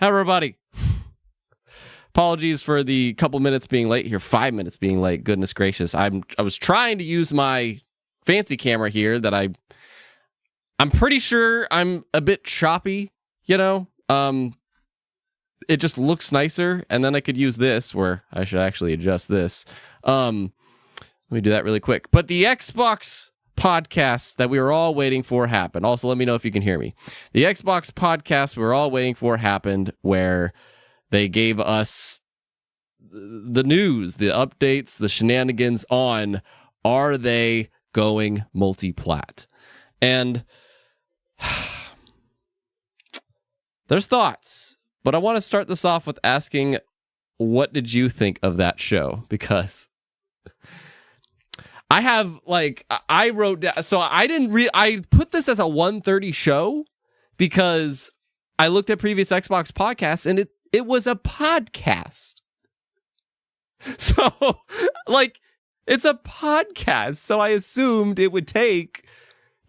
everybody. Apologies for the couple minutes being late here. 5 minutes being late. Goodness gracious. I was trying to use my fancy camera here that I'm pretty sure I'm a bit choppy, you know? It just looks nicer, and then I could use this, where I should actually adjust this. Let me do that really quick. But the Xbox podcast that we were all waiting for happened. Also, let me know if you can hear me. The Xbox podcast we were all waiting for happened, where they gave us the news, the updates, the shenanigans on, are they going multi-plat? And there's thoughts, but I want to start this off with asking, what did you think of that show? Because I have, like, I wrote down, so I put this as a 1:30 show because I looked at previous Xbox podcasts and it was a podcast. So, like, it's a podcast. So I assumed it would take,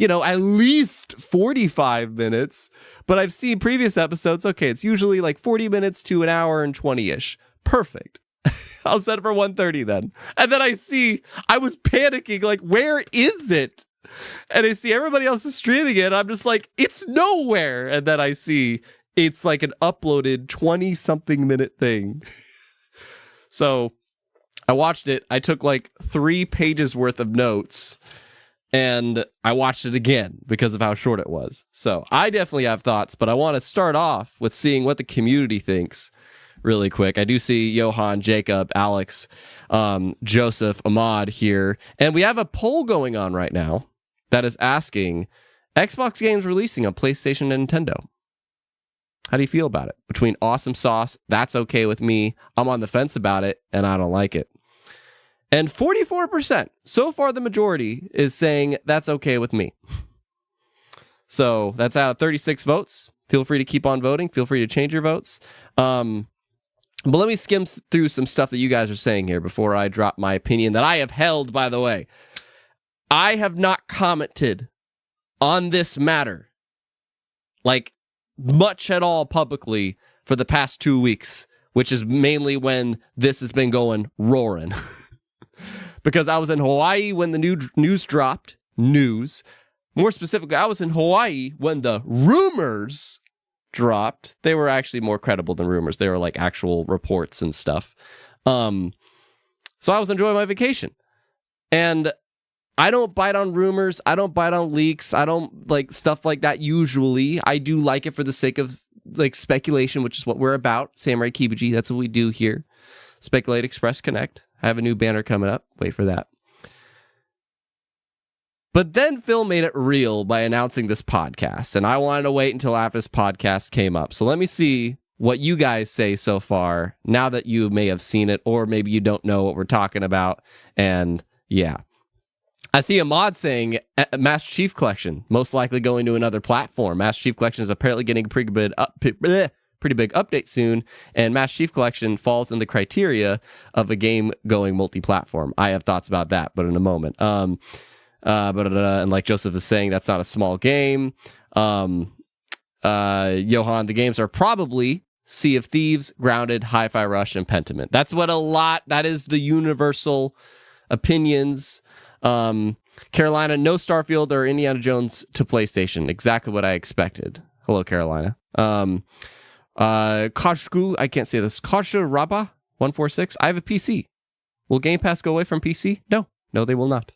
at least 45 minutes. But I've seen previous episodes. Okay, it's usually like 40 minutes to an hour and 20-ish. Perfect. I'll set it for 1:30 then. And then I was panicking, like, where is it? And I see everybody else is streaming it. I'm just like, it's nowhere. And then I see it's like an uploaded 20-something minute thing. So I watched it. I took like 3 pages worth of notes, and I watched it again because of how short it was. So I definitely have thoughts, but I want to start off with seeing what the community thinks really quick. I do see Johan, Jacob, Alex, Joseph, Ahmad here. And we have a poll going on right now that is asking, Xbox games releasing on PlayStation and Nintendo. How do you feel about it? Between awesome sauce, that's okay with me, I'm on the fence about it, and I don't like it. And 44%, so far the majority, is saying that's okay with me. So that's out of 36 votes. Feel free to keep on voting. Feel free to change your votes. But let me skim through some stuff that you guys are saying here before I drop my opinion that I have held, by the way. I have not commented on this matter, like, much at all publicly for the past 2 weeks, which is mainly when this has been going roaring. Because I was in Hawaii when the new news dropped. More specifically, I was in Hawaii when the rumors dropped. They were actually more credible than rumors. They were like actual reports and stuff. So I was enjoying my vacation. And I don't bite on rumors. I don't bite on leaks. I don't like stuff like that usually. I do like it for the sake of like speculation, which is what we're about. Samurai Kibiji, that's what we do here. Speculate, express, connect. I have a new banner coming up. Wait for that. But then Phil made it real by announcing this podcast, and I wanted to wait until after this podcast came up. So let me see what you guys say so far, now that you may have seen it, or maybe you don't know what we're talking about. And yeah. I see Ahmad saying Master Chief Collection, most likely going to another platform. Master Chief Collection is apparently getting a pretty big update soon, and Master Chief Collection falls in the criteria of a game going multi-platform. I have thoughts about that, but in a moment. And like Joseph is saying, that's not a small game. Johan, the games are probably Sea of Thieves, Grounded, Hi-Fi Rush, and Pentiment. That is the universal opinions. Carolina, no Starfield or Indiana Jones to PlayStation. Exactly what I expected. Hello, Carolina. Kajku, I can't say this. Kajku Rabba 146. I have a PC. Will Game Pass go away from PC? No, they will not.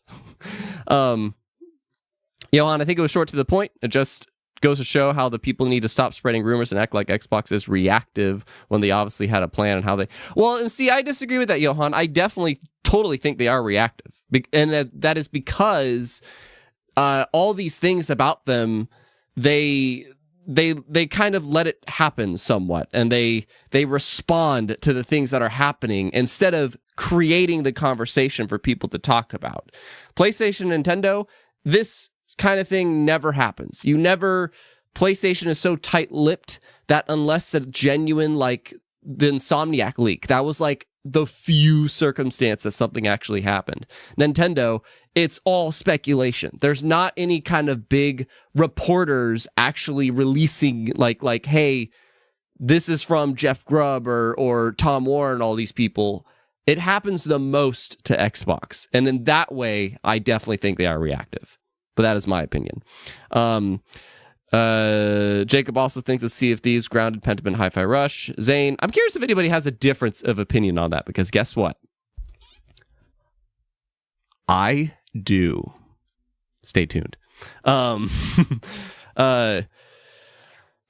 Johan, I think it was short to the point. It just goes to show how the people need to stop spreading rumors and act like Xbox is reactive when they obviously had a plan and how they... Well, and see, I disagree with that, Johan. I definitely totally think they are reactive. And that is because all these things about them, they kind of let it happen somewhat, and they respond to the things that are happening instead of creating the conversation for people to talk about. PlayStation, Nintendo, this kind of thing never happens. PlayStation is so tight-lipped that unless a genuine, like the Insomniac leak, that was like the few circumstances something actually happened. Nintendo, it's all speculation. There's not any kind of big reporters actually releasing like, hey, this is from Jeff Grubb or Tom Warren, all these people, it happens the most to Xbox. And in that way, I definitely think they are reactive. But that is my opinion. Jacob also thinks that Sea of Thieves, Grounded, Pentiment, Hi-Fi Rush. Zane, I'm curious if anybody has a difference of opinion on that, because guess what? I do. Stay tuned.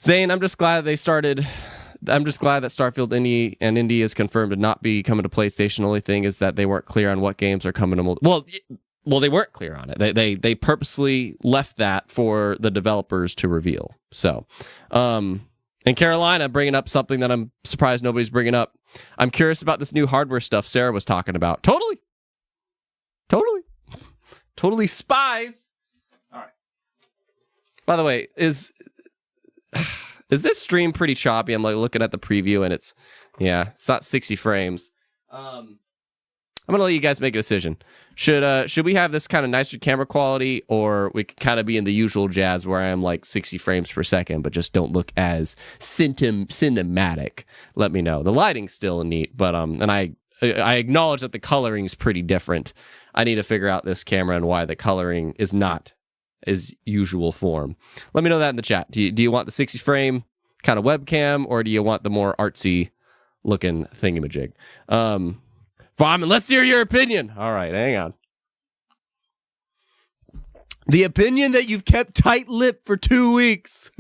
Zane, I'm just glad that Starfield Indie is confirmed to not be coming to PlayStation. The only thing is that they weren't clear on what games are coming to Well, they weren't clear on it. They purposely left that for the developers to reveal. So, and Carolina bringing up something that I'm surprised nobody's bringing up. I'm curious about this new hardware stuff Sarah was talking about. Totally spies. All right. By the way, is this stream pretty choppy? I'm like looking at the preview and it's not 60 frames. I'm gonna let you guys make a decision. Should we have this kind of nicer camera quality, or we could kind of be in the usual jazz where I am like 60 frames per second, but just don't look as cinematic? Let me know. The lighting's still neat, but and I acknowledge that the coloring is pretty different. I need to figure out this camera and why the coloring is not as usual form. Let me know that in the chat. Do you want the 60 frame kind of webcam, or do you want the more artsy looking thingamajig? Vaughn, let's hear your opinion. All right, hang on. The opinion that you've kept tight-lipped for 2 weeks.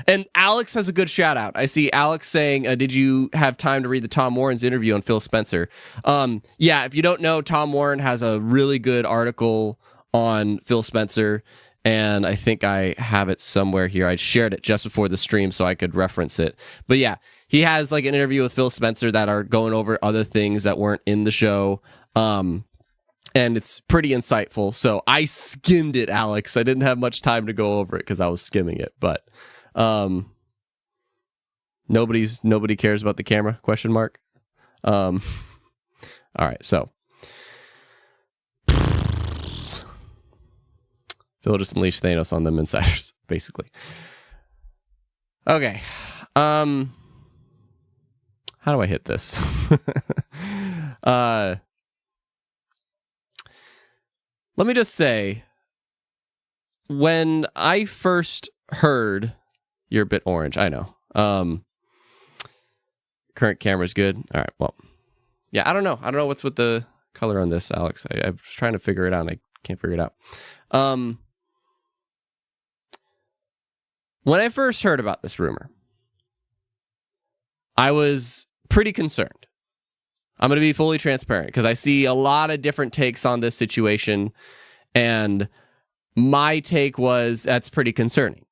And Alex has a good shout out. I see Alex saying, did you have time to read the Tom Warren's interview on Phil Spencer? Yeah, if you don't know, Tom Warren has a really good article on Phil Spencer, and I think I have it somewhere here. I shared it just before the stream so I could reference it. But yeah, he has like an interview with Phil Spencer that are going over other things that weren't in the show. And it's pretty insightful. So I skimmed it, Alex. I didn't have much time to go over it because I was skimming it. But nobody cares about the camera? ? All right, so Phil just unleashed Thanos on them insiders, basically. Okay. How do I hit this? Let me just say, when I first heard, you're a bit orange, I know. Current camera's good. All right, well, yeah, I don't know what's with the color on this, Alex. I was trying to figure it out, and I can't figure it out. When I first heard about this rumor, I was pretty concerned. I'm going to be fully transparent because I see a lot of different takes on this situation, and my take was that's pretty concerning.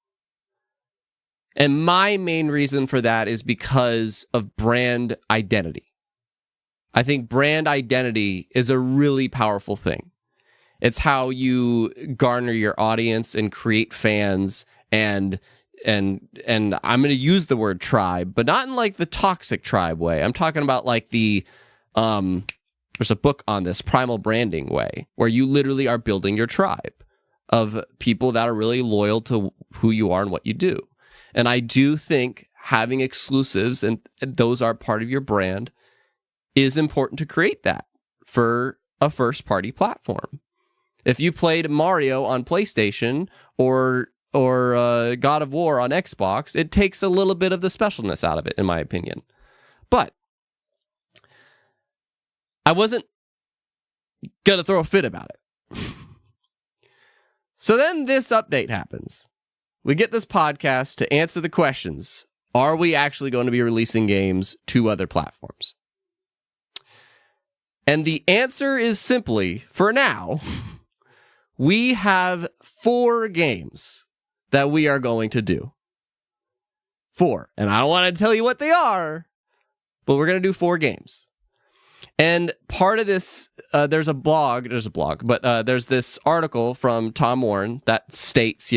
And my main reason for that is because of brand identity. I think brand identity is a really powerful thing. It's how you garner your audience and create fans, and I'm going to use the word tribe, but not in like the toxic tribe way. I'm talking about like the there's a book on this, primal branding way, where you literally are building your tribe of people that are really loyal to who you are and what you do. And I do think having exclusives, and those are part of your brand, is important to create that for a first-party platform. If you played Mario on PlayStation or God of War on Xbox, it takes a little bit of the specialness out of it, in my opinion. But I wasn't gonna throw a fit about it. So then this update happens. We get this podcast to answer the questions. Are we actually going to be releasing games to other platforms? And the answer is simply, for now, we have 4 games that we are going to do. 4. And I don't want to tell you what they are, but we're going to do 4 games. And part of this, there's this article from Tom Warren that states,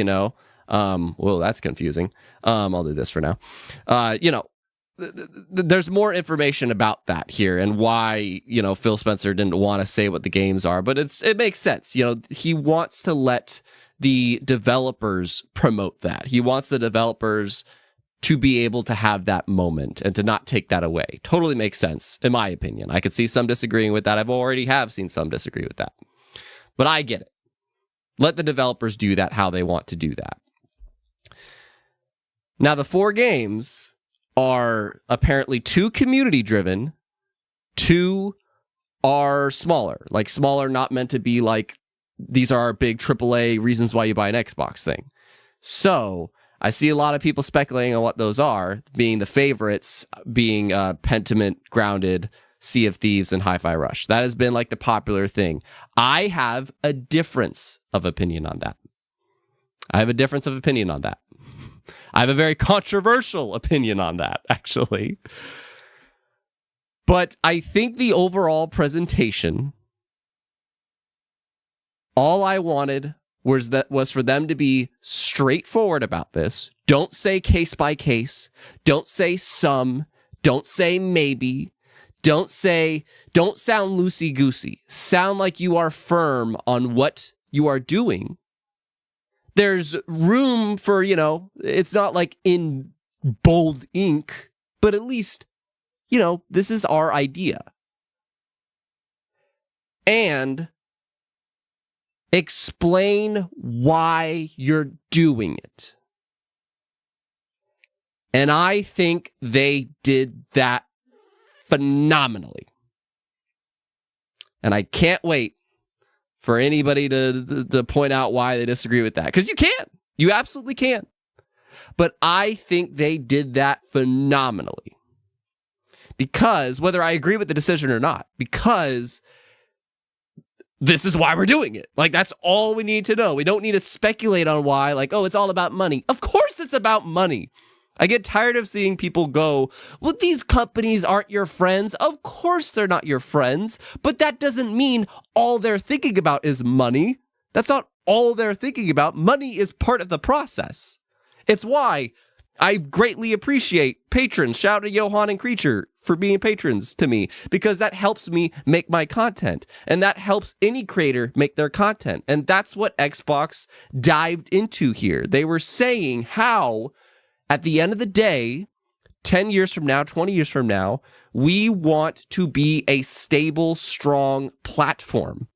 well, that's confusing. I'll do this for now. There's more information about that here and why, Phil Spencer didn't want to say what the games are, but it makes sense. He wants to let the developers promote that. He wants the developers to be able to have that moment and to not take that away. Totally makes sense, in my opinion. I could see some disagreeing with that. I've already seen some disagree with that. But I get it. Let the developers do that how they want to do that. Now, the 4 games are apparently 2 community-driven, 2 are smaller. Like, smaller, not meant to be like, these are our big AAA reasons why you buy an Xbox thing. So, I see a lot of people speculating on what those are, being the favorites, being Pentiment, Grounded, Sea of Thieves, and Hi-Fi Rush. That has been like the popular thing. I have a difference of opinion on that. I have a very controversial opinion on that, actually. But I think the overall presentation, all I wanted was for them to be straightforward about this. Don't say case by case. Don't say some. Don't say maybe. Don't sound loosey-goosey. Sound like you are firm on what you are doing. There's room for, it's not like in bold ink, but at least, this is our idea. And explain why you're doing it. And I think they did that phenomenally. And I can't wait for anybody to point out why they disagree with that. Because you can. You absolutely can. But I think they did that phenomenally. Because, whether I agree with the decision or not, because this is why we're doing it. Like, that's all we need to know. We don't need to speculate on why, like, oh, it's all about money. Of course it's about money. I get tired of seeing people go, well, these companies aren't your friends. Of course they're not your friends, but that doesn't mean all they're thinking about is money. That's not all they're thinking about. Money is part of the process. It's why I greatly appreciate patrons. Shout out to Johan and Creature for being patrons to me, because that helps me make my content, and that helps any creator make their content. And that's what Xbox dived into here. They were saying how, at the end of the day, 10 years from now, 20 years from now, we want to be a stable, strong platform.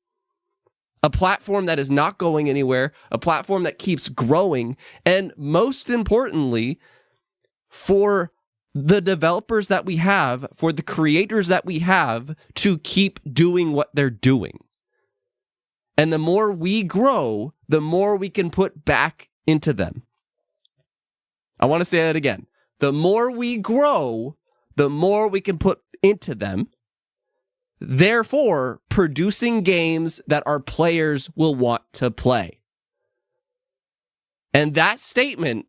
A platform that is not going anywhere, a platform that keeps growing, and most importantly, for the developers that we have, for the creators that we have, to keep doing what they're doing. And the more we grow, the more we can put back into them. I want to say that again. The more we grow, the more we can put into them. Therefore, producing games that our players will want to play. And that statement,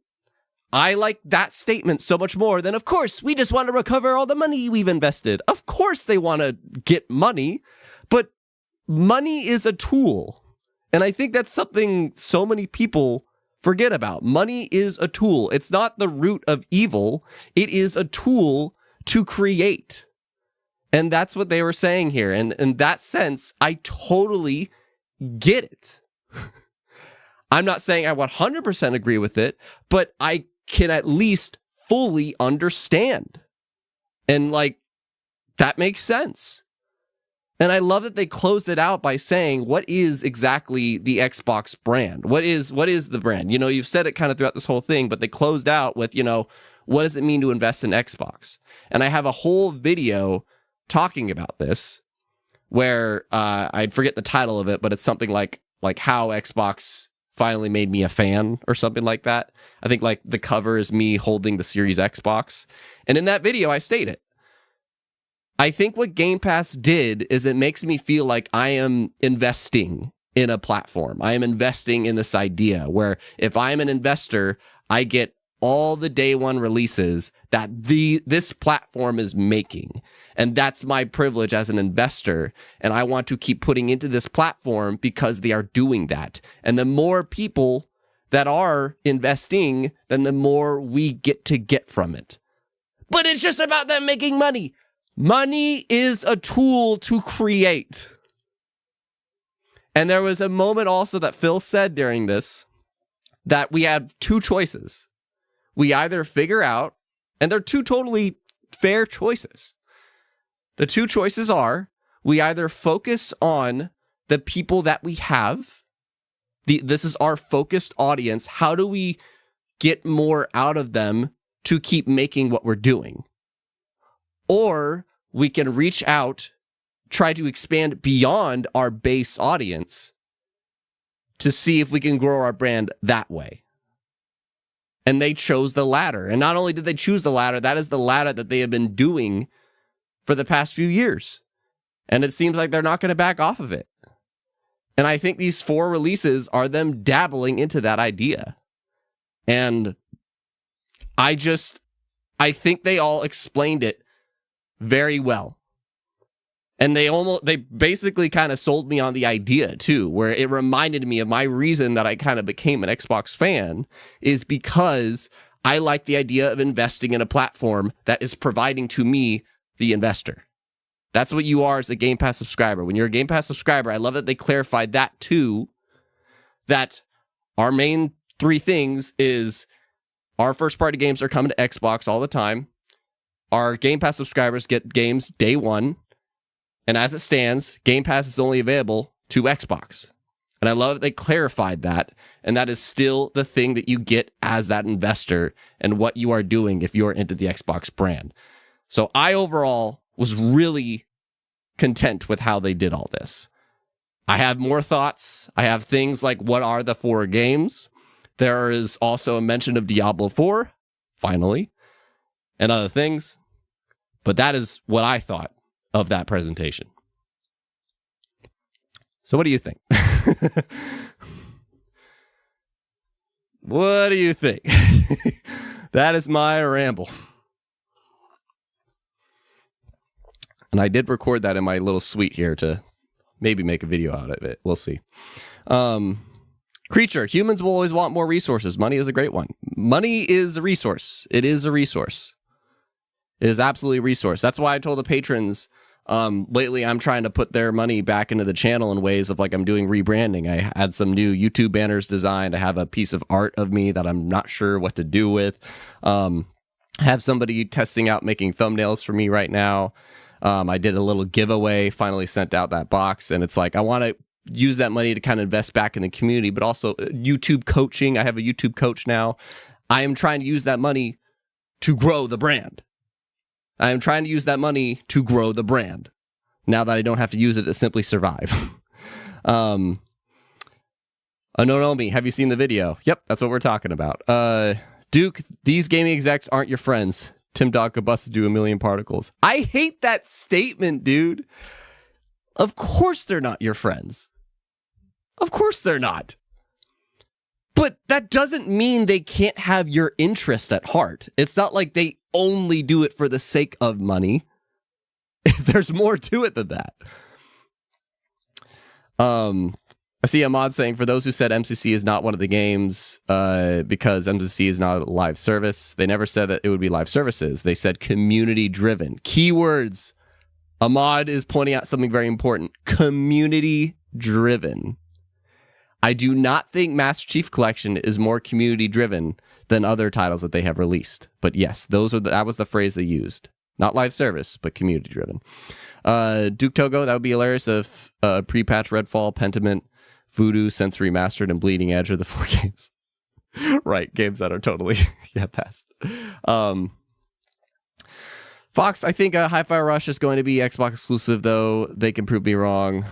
I like that statement so much more than, of course, we just want to recover all the money we've invested. Of course they want to get money, but money is a tool. And I think that's something so many people forget about. Money is a tool. It's not the root of evil. It is a tool to create. And that's what they were saying here. And in that sense, I totally get it. I'm not saying I 100% agree with it, but I can at least fully understand. And that makes sense. And I love that they closed it out by saying, what is exactly the Xbox brand? What is the brand? You've said it kind of throughout this whole thing, but they closed out with, what does it mean to invest in Xbox? And I have a whole video talking about this where I forget the title of it, but it's something like how Xbox finally made me a fan or something like that. I think the cover is me holding the Series Xbox. And in that video, I state it. I think what Game Pass did is it makes me feel like I am investing in a platform. I am investing in this idea where if I'm an investor, I get all the day one releases that this platform is making. And that's my privilege as an investor. And I want to keep putting into this platform because they are doing that. And the more people that are investing, then the more we get from it. But it's just about them making money. Money is a tool to create. And there was a moment also that Phil said during this that we had two choices. We either figure out, and they're two totally fair choices. The two choices are, we either focus on the people that we have. This is our focused audience. How do we get more out of them to keep making what we're doing? Or we can reach out, try to expand beyond our base audience to see if we can grow our brand that way. And they chose the latter. And not only did they choose the latter, that is the latter that they have been doing for the past few years. And it seems like they're not going to back off of it. And I think these 4 releases are them dabbling into that idea. And I think they all explained it very well. And they basically kind of sold me on the idea too, where it reminded me of my reason that I kind of became an Xbox fan is because I like the idea of investing in a platform that is providing to me, the investor. That's what you are as a Game Pass subscriber. When you're a Game Pass subscriber, I love that they clarified that too, that our main 3 things is our first-party games are coming to Xbox all the time. Our Game Pass subscribers get games day one. And as it stands, Game Pass is only available to Xbox. And I love that they clarified that. And that is still the thing that you get as that investor and what you are doing if you're into the Xbox brand. So I overall was really content with how they did all this. I have more thoughts. I have things like, what are the 4 games? There is also a mention of Diablo 4, finally, and other things. But that is what I thought of that presentation. So what do you think? What do you think? That is my ramble. And I did record that in my little suite here to maybe make a video out of it. We'll see. Creature, humans will always want more resources. Money is a great one. Money is a resource. It is a resource. It is absolutely a resource. That's why I told the patrons lately I'm trying to put their money back into the channel in ways of like I'm doing rebranding. I had some new YouTube banners designed. I have a piece of art of me that I'm not sure what to do with. I have somebody testing out making thumbnails for me right now. I did a little giveaway, finally sent out that box, and it's like I want to use that money to kind of invest back in the community, but also YouTube coaching. I have a YouTube coach now. I am trying to use that money to grow the brand. I am trying to use that money to grow the brand now that I don't have to use it to simply survive. Anonomi, have you seen the video? Yep, that's what we're talking about. Duke, these gaming execs aren't your friends. Tim Dog could bust do a million particles. I hate that statement, dude. Of course they're not your friends. Of course they're not. But that doesn't mean they can't have your interest at heart. It's not like they only do it for the sake of money. There's more to it than that. I see a mod saying, for those who said MCC is not one of the games because MCC is not a live service, they never said that it would be live services. They said community-driven. Keywords. Ahmad is pointing out something very important. Community-driven. I do not think Master Chief Collection is more community-driven than other titles that they have released. But yes, that was the phrase they used. Not live service, but community-driven. Duke Togo, that would be hilarious if pre-patch Redfall, Pentiment, Voodoo, Sensory Remastered, and Bleeding Edge are the 4 games. Right, games that are totally past. Fox, I think Hi-Fi Rush is going to be Xbox exclusive, though. They can prove me wrong.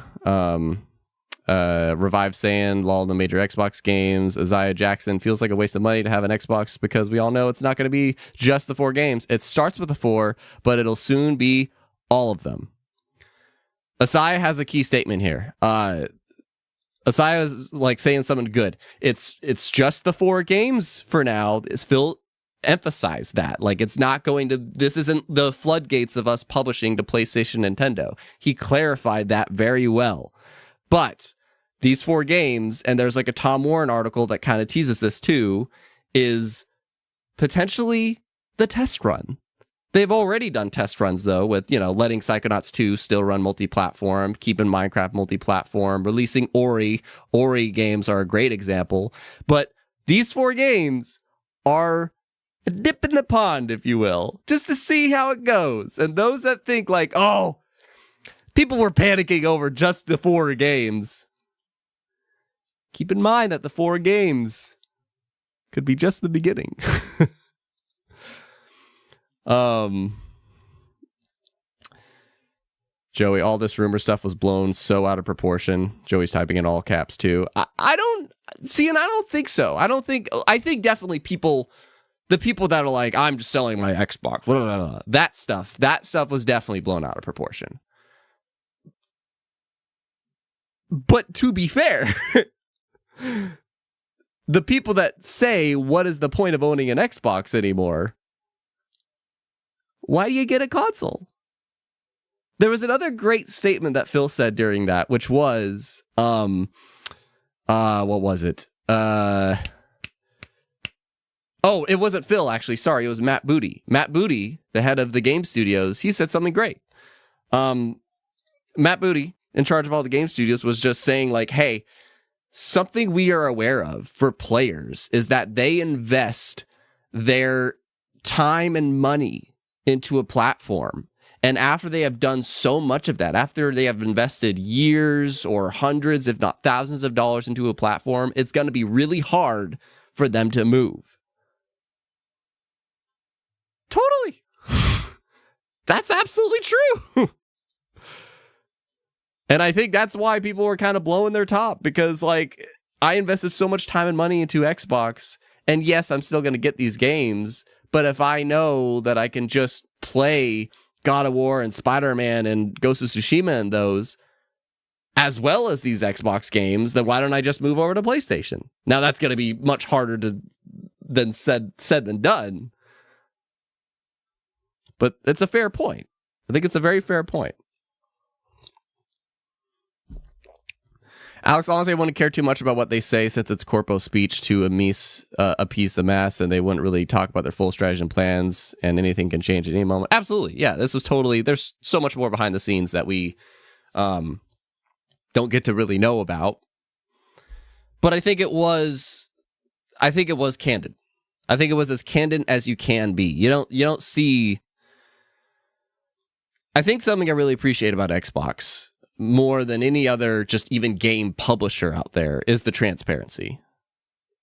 Revive Sand, lol, the major Xbox games. Isaiah Jackson, feels like a waste of money to have an Xbox because we all know it's not going to be just the 4 games. It starts with the 4, but it'll soon be all of them. Isaiah has a key statement here. Isaiah is like saying something good. It's just the 4 games for now. Phil emphasized that. Like, it's not going to, this isn't the floodgates of us publishing to PlayStation, Nintendo. He clarified that very well. But these 4 games, and there's like a Tom Warren article that kind of teases this too, is potentially the test run. They've already done test runs, though, with, letting Psychonauts 2 still run multi-platform, keeping Minecraft multi-platform, releasing Ori. Ori games are a great example. But These 4 games are a dip in the pond, if you will, just to see how it goes. And those that think like, oh, people were panicking over just the 4 games, keep in mind that the 4 games could be just the beginning. Joey, all this rumor stuff was blown so out of proportion. Joey's typing in all caps too. I don't see, and I don't think so. I think definitely the people that are like, I'm just selling my Xbox, blah, blah, blah, that stuff was definitely blown out of proportion. But to be fair, the people that say, what is the point of owning an Xbox anymore? Why do you get a console? There was another great statement that Phil said during that, which was, what was it? Oh, it wasn't Phil, actually. Sorry, it was Matt Booty. Matt Booty, the head of the game studios, he said something great. Matt Booty, in charge of all the game studios, was just saying like, hey, something we are aware of for players is that they invest their time and money into a platform. And after they have done so much of that, after they have invested years or hundreds, if not thousands of dollars into a platform, it's going to be really hard for them to move. Totally. That's absolutely true. And I think that's why people were kind of blowing their top, because like I invested so much time and money into Xbox, and yes, I'm still going to get these games, but if I know that I can just play God of War and Spider-Man and Ghost of Tsushima and those, as well as these Xbox games, then why don't I just move over to PlayStation? Now that's going to be much harder than said than done. But it's a fair point. I think it's a very fair point. Alex, honestly, I wouldn't care too much about what they say since it's corpo speech to appease the mass, and they wouldn't really talk about their full strategy and plans, and anything can change at any moment. Absolutely. Yeah, this was totally... There's so much more behind the scenes that we don't get to really know about. But I think it was candid. I think it was as candid as you can be. You don't see... I think something I really appreciate about Xbox, more than any other just even game publisher out there, is the transparency.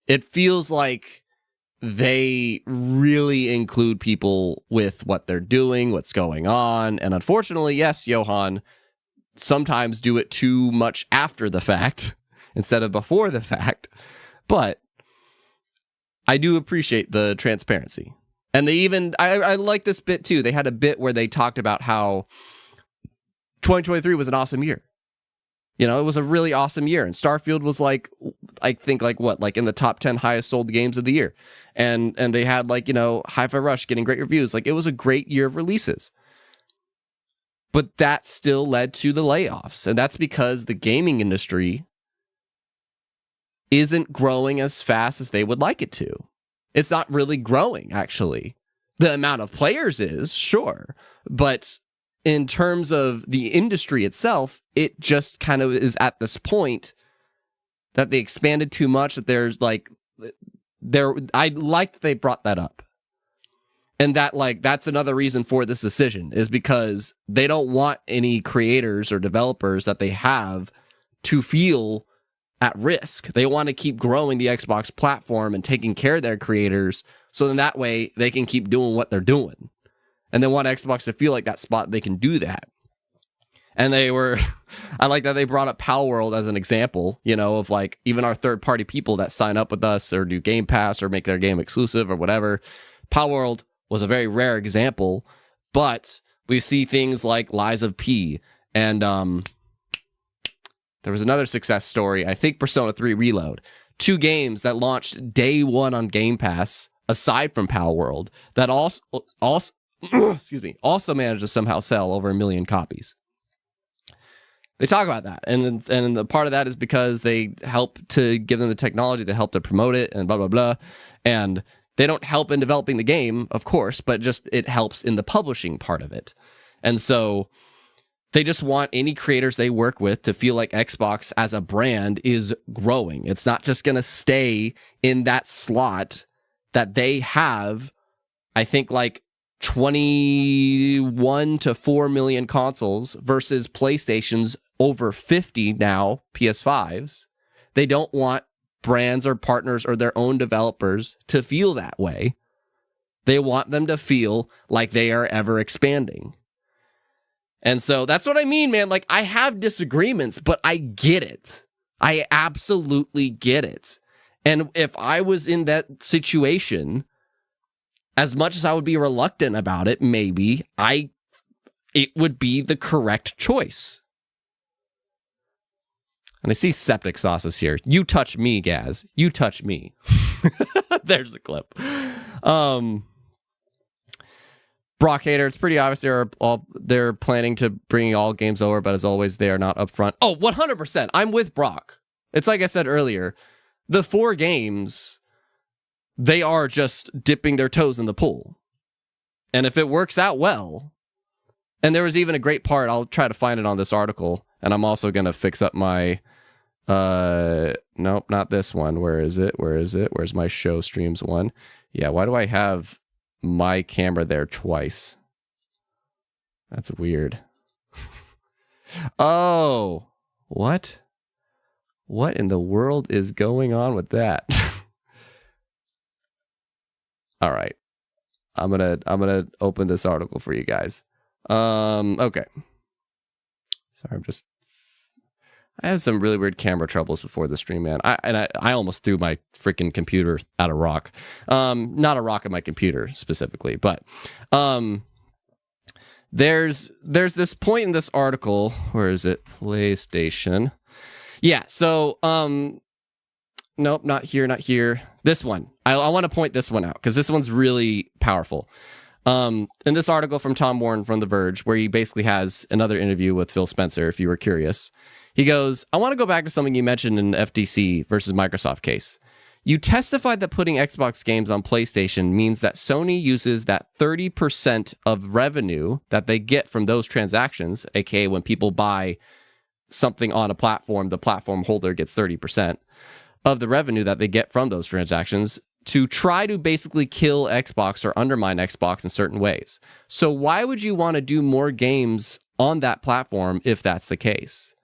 It feels like they really include people with what they're doing, what's going on, and unfortunately, yes, Johan, sometimes do it too much after the fact instead of before the fact, but I do appreciate the transparency. And they even, I like this bit too. They had a bit where they talked about how 2023 was an awesome year. You know, it was a really awesome year. And Starfield was like, I think like in the top 10 highest sold games of the year. And they had like, you know, Hi-Fi Rush getting great reviews. Like it was a great year of releases. But that still led to the layoffs. And that's because the gaming industry isn't growing as fast as they would like it to. It's not really growing, actually. The amount of players is, sure. But in terms of the industry itself, it just kind of is at this point that they expanded too much, that there's like... I like that they brought that up. And that like that's another reason for this decision, is because they don't want any creators or developers that they have to feel at risk. They want to keep growing the Xbox platform and taking care of their creators, so then that way they can keep doing what they're doing. And they want Xbox to feel like that spot they can do that. And they were, I like that they brought up Pal World as an example, you know, of like even our third-party people that sign up with us or do Game Pass or make their game exclusive or whatever. Pal World was a very rare example, but we see things like Lies of P, and there was another success story, I think Persona 3 Reload. 2 games that launched day one on Game Pass, aside from Pal World, that also managed to somehow sell over 1 million copies. They talk about that, and the part of that is because they help to give them the technology, they help to promote it, and blah, blah, blah. And they don't help in developing the game, of course, but just it helps in the publishing part of it. And so They just want any creators they work with to feel like Xbox as a brand is growing. It's not just going to stay in that slot that they have, I think, like 21 to 4 million consoles versus PlayStation's over 50 now, PS5s. They don't want brands or partners or their own developers to feel that way. They want them to feel like they are ever expanding. And so that's what I mean, man. Like, I have disagreements, but I get it. I absolutely get it. And if I was in that situation, as much as I would be reluctant about it, maybe it would be the correct choice. And I see Septic Sauce is here. You touch me, Gaz. You touch me. There's the clip. Brock Hater, it's pretty obvious they're planning to bring all games over, but as always, they are not upfront. Oh, 100%. I'm with Brock. It's like I said earlier, the 4 games, they are just dipping their toes in the pool. And if it works out well, and there was even a great part, I'll try to find it on this article, and I'm also going to fix up my, nope, not this one. Where is it? Where's my show streams one? Yeah, why do I have my camera there twice? That's weird. Oh, what in the world is going on with that? All right, I'm gonna open this article for you guys. Okay, sorry, I had some really weird camera troubles before the stream, man. I almost threw my freaking computer at a rock. Not a rock at my computer specifically, but there's this point in this article. Where is it? PlayStation. Yeah. So nope, not here. This one. I want to point this one out because this one's really powerful. In this article from Tom Warren from The Verge, where he basically has another interview with Phil Spencer, if you were curious. He goes, I want to go back to something you mentioned in the FTC versus Microsoft case. You testified that putting Xbox games on PlayStation means that Sony uses that 30% of revenue that they get from those transactions, aka when people buy something on a platform, the platform holder gets 30% of the revenue that they get from those transactions to try to basically kill Xbox or undermine Xbox in certain ways. So why would you want to do more games on that platform if that's the case?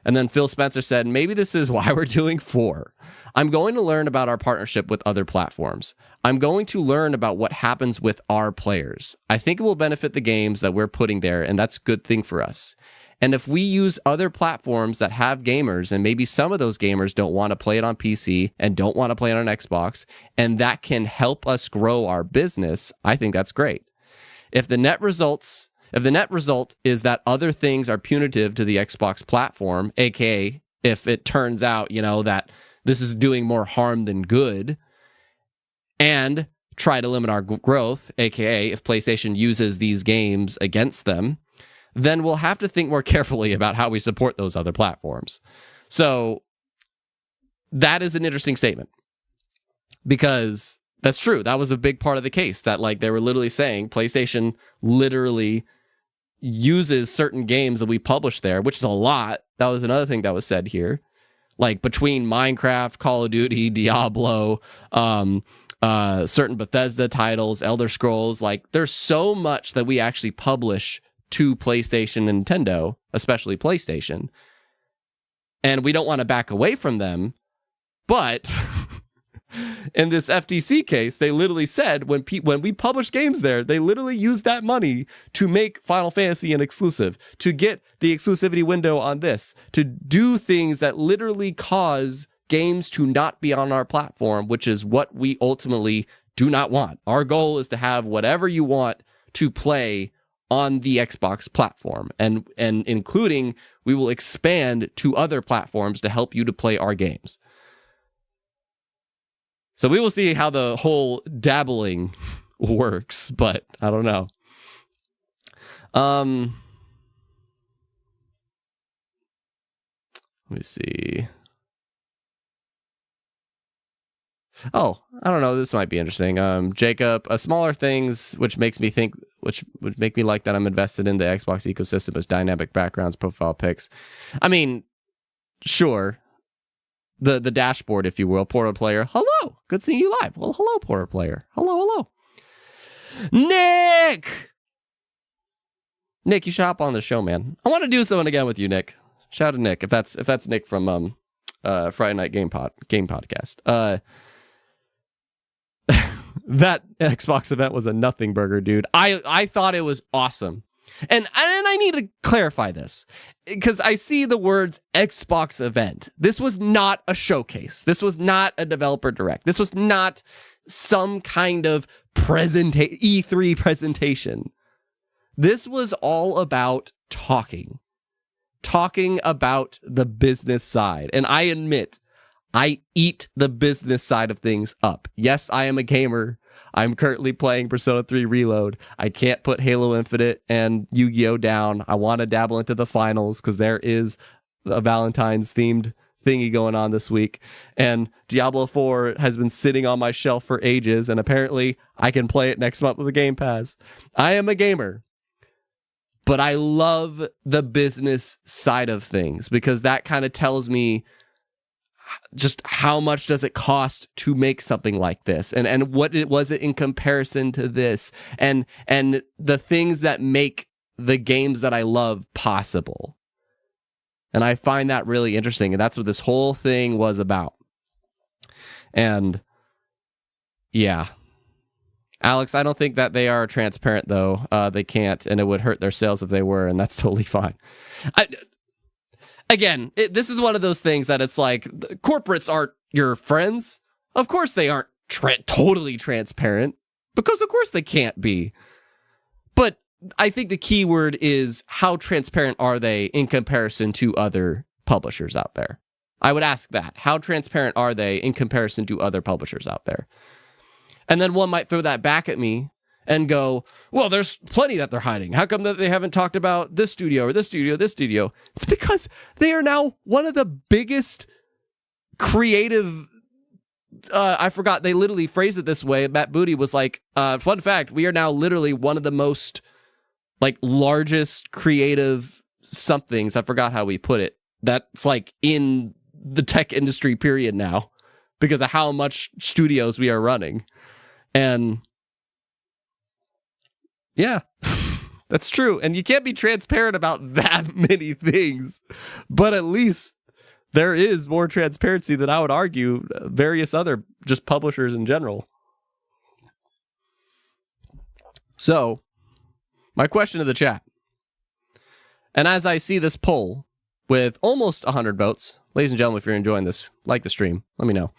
And then Phil Spencer said, maybe this is why we're doing 4. I'm going to learn about our partnership with other platforms. I'm going to learn about what happens with our players. I think it will benefit the games that we're putting there, and that's a good thing for us. And if we use other platforms that have gamers, and maybe some of those gamers don't want to play it on PC and don't want to play it on Xbox, and that can help us grow our business, I think that's great. If the net result is that other things are punitive to the Xbox platform, aka if it turns out, that this is doing more harm than good, and try to limit our growth, aka if PlayStation uses these games against them, then we'll have to think more carefully about how we support those other platforms. So that is an interesting statement, because that's true. That was a big part of the case, that they were literally saying PlayStation literally uses certain games that we publish there, which is a lot. That was another thing that was said here. Between Minecraft, Call of Duty, Diablo, certain Bethesda titles, Elder Scrolls, there's so much that we actually publish to PlayStation and Nintendo, especially PlayStation. And we don't want to back away from them. But in this FTC case, they literally said when we publish games there, they literally use that money to make Final Fantasy an exclusive, to get the exclusivity window on this, to do things that literally cause games to not be on our platform, which is what we ultimately do not want. Our goal is to have whatever you want to play on the Xbox platform, and including we will expand to other platforms to help you to play our games. So we will see how the whole dabbling works, but I don't know. Let me see. Oh, I don't know. This might be interesting. Jacob, smaller things, which makes me think which would make me like that I'm invested in the Xbox ecosystem as dynamic backgrounds, profile pics. I mean, sure. The dashboard, if you will, Portal Player. Hello, good seeing you live. Well, hello, Portal Player. Hello. Nick, you should hop on the show, man. I want to do something again with you, Nick. Shout out to Nick, if that's Nick from Friday Night Game Podcast. That Xbox event was a nothing burger, dude. I thought it was awesome. And I need to clarify this because I see the words Xbox event. This was not a showcase. This was not a developer direct. This was not some kind of E3 presentation. This was all about talking about the business side. And I admit, I eat the business side of things up. Yes, I am a gamer. I'm currently playing Persona 3 Reload. I can't put Halo Infinite and Yu-Gi-Oh! Down. I want to dabble into the finals because there is a Valentine's themed thingy going on this week. And Diablo 4 has been sitting on my shelf for ages, and apparently I can play it next month with the Game Pass. I am a gamer, but I love the business side of things because that kind of tells me just how much does it cost to make something like this, and what was it in comparison to this, and the things that make the games that I love possible. And I find that really interesting, and that's what this whole thing was about. And yeah, Alex, I don't think that they are transparent though. They can't, and it would hurt their sales if they were, and that's totally fine. Again, this is one of those things that it's like, corporates aren't your friends. Of course they aren't totally transparent, because of course they can't be. But I think the key word is, how transparent are they in comparison to other publishers out there? I would ask that. How transparent are they in comparison to other publishers out there? And then one might throw that back at me and go, well, there's plenty that they're hiding. How come that they haven't talked about this studio or this studio, this studio? It's because they are now one of the biggest creative... I forgot, they literally phrased it this way. Matt Booty was like, fun fact, we are now literally one of the most, like, largest creative somethings. I forgot how we put it. That's, like, in the tech industry period now, because of how much studios we are running. And... yeah, that's true. And you can't be transparent about that many things. But at least there is more transparency than I would argue various other just publishers in general. So, my question to the chat. And as I see this poll with almost 100 votes, ladies and gentlemen, if you're enjoying this, like the stream, let me know.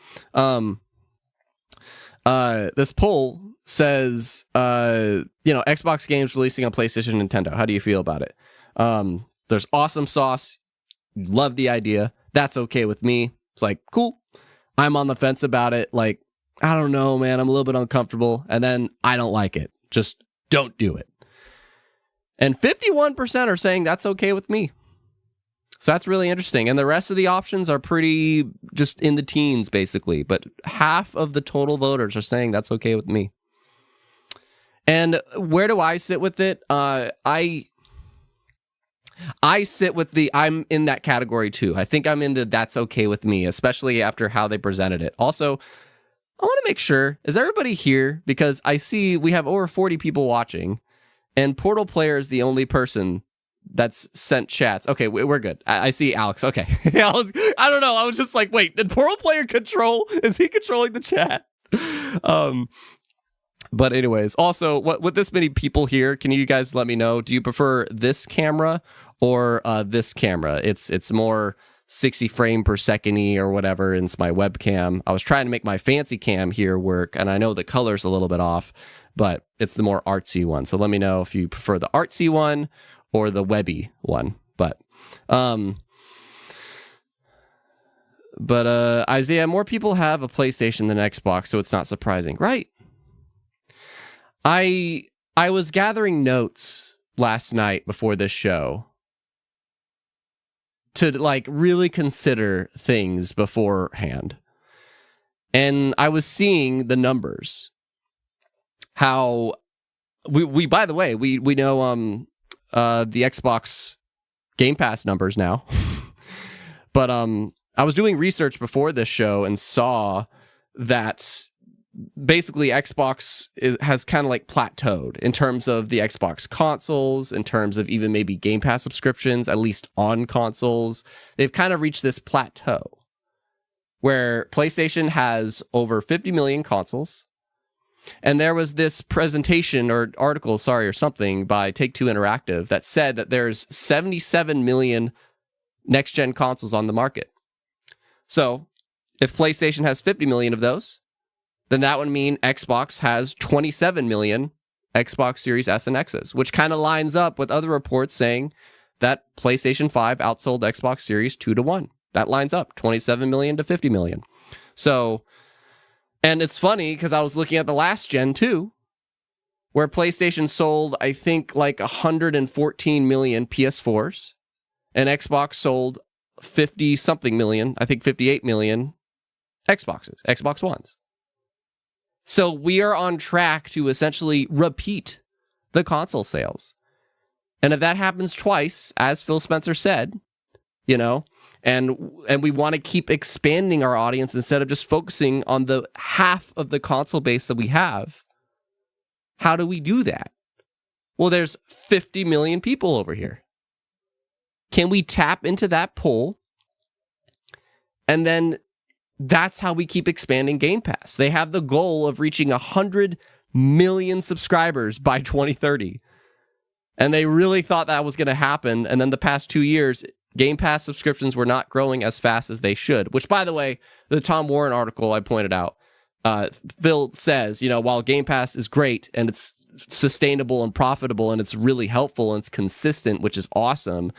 This poll says, Xbox games releasing on PlayStation and Nintendo. How do you feel about it? There's awesome sauce. Love the idea. That's okay with me. It's like, cool. I'm on the fence about it. Like, I don't know, man. I'm a little bit uncomfortable. And then I don't like it. Just don't do it. And 51% are saying that's okay with me. So that's really interesting. And the rest of the options are pretty just in the teens, basically. But half of the total voters are saying that's okay with me. And where do I sit with it? I sit with I'm in that category too. I think I'm in the that's okay with me, especially after how they presented it. Also, I want to make sure, is everybody here? Because I see we have over 40 people watching, and Portal Player is the only person that's sent chats. Okay, we're good. I see Alex. Okay. I don't know. I was just like, wait, did Portal Player control? Is he controlling the chat? But anyways, also, with this many people here, can you guys let me know, do you prefer this camera or this camera? It's more 60 frame per second-y or whatever, and it's my webcam. I was trying to make my fancy cam here work, and I know the color's a little bit off, but it's the more artsy one. So let me know if you prefer the artsy one or the webby one. But Isaiah, more people have a PlayStation than Xbox, so it's not surprising, right? I was gathering notes last night before this show to like really consider things beforehand. And I was seeing the numbers. How we by the way, we know the Xbox Game Pass numbers now. But I was doing research before this show and saw that basically Xbox has kind of like plateaued in terms of the Xbox consoles, in terms of even maybe Game Pass subscriptions, at least on consoles. They've kind of reached this plateau where PlayStation has over 50 million consoles. And there was this presentation or article, or something by Take-Two Interactive that said that there's 77 million next-gen consoles on the market. So if PlayStation has 50 million of those, then that would mean Xbox has 27 million Xbox Series S and X's, which kind of lines up with other reports saying that PlayStation 5 outsold Xbox Series 2-1. That lines up, 27 million to 50 million. So, and it's funny because I was looking at the last gen too, where PlayStation sold, I think, like 114 million PS4s, and Xbox sold 50-something million, I think 58 million Xbox Ones. So we are on track to essentially repeat the console sales. And if that happens twice, as Phil Spencer said, and we want to keep expanding our audience instead of just focusing on the half of the console base that we have, how do we do that? Well, there's 50 million people over here. Can we tap into that pool? And then that's how we keep expanding Game Pass. They have the goal of reaching 100 million subscribers by 2030. And they really thought that was going to happen. And then the past 2 years, Game Pass subscriptions were not growing as fast as they should. Which, by the way, the Tom Warren article I pointed out, Phil says, while Game Pass is great and it's sustainable and profitable and it's really helpful and it's consistent, which is awesome.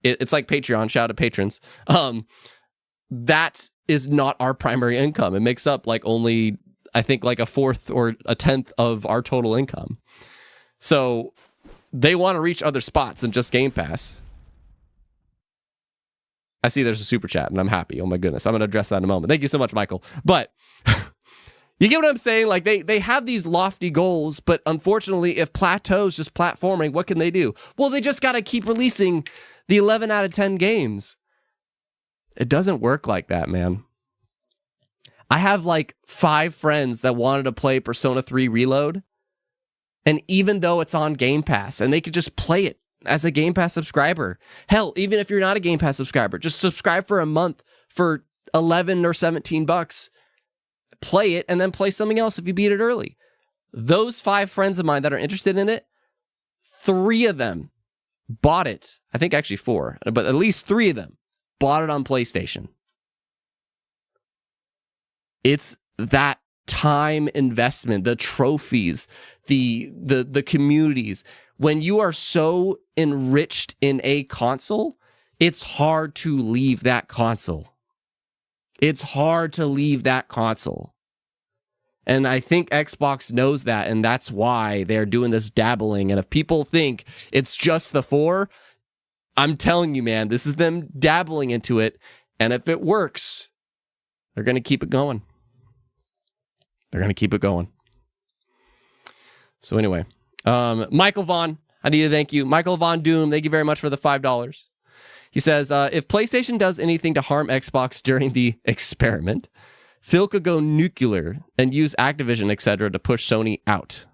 It's like Patreon. Shout out to patrons. That is not our primary income. It makes up only, I think, a fourth or a tenth of our total income. So they want to reach other spots than just Game Pass. I see there's a super chat and I'm happy. Oh my goodness. I'm going to address that in a moment. Thank you so much, Michael. But you get what I'm saying? They have these lofty goals, but unfortunately, if plateau's just platforming, what can they do? Well, they just got to keep releasing the 11 out of 10 games. It doesn't work like that, man. I have 5 friends that wanted to play Persona 3 Reload. And even though it's on Game Pass and they could just play it as a Game Pass subscriber. Hell, even if you're not a Game Pass subscriber, just subscribe for a month for 11 or 17 bucks. Play it and then play something else if you beat it early. Those 5 friends of mine that are interested in it, 3 of them bought it. I think actually 4, but at least 3 of them bought it on PlayStation. It's that time investment, the trophies, the communities. When you are so enriched in a console, it's hard to leave that console. It's hard to leave that console. And I think Xbox knows that, and that's why they're doing this dabbling. And if people think it's just the 4, I'm telling you, man, this is them dabbling into it. And if it works, they're going to keep it going. They're going to keep it going. So anyway, Michael Vaughn, I need to thank you. Michael Von Doom, thank you very much for the $5. He says, if PlayStation does anything to harm Xbox during the experiment, Phil could go nuclear and use Activision, etc. to push Sony out.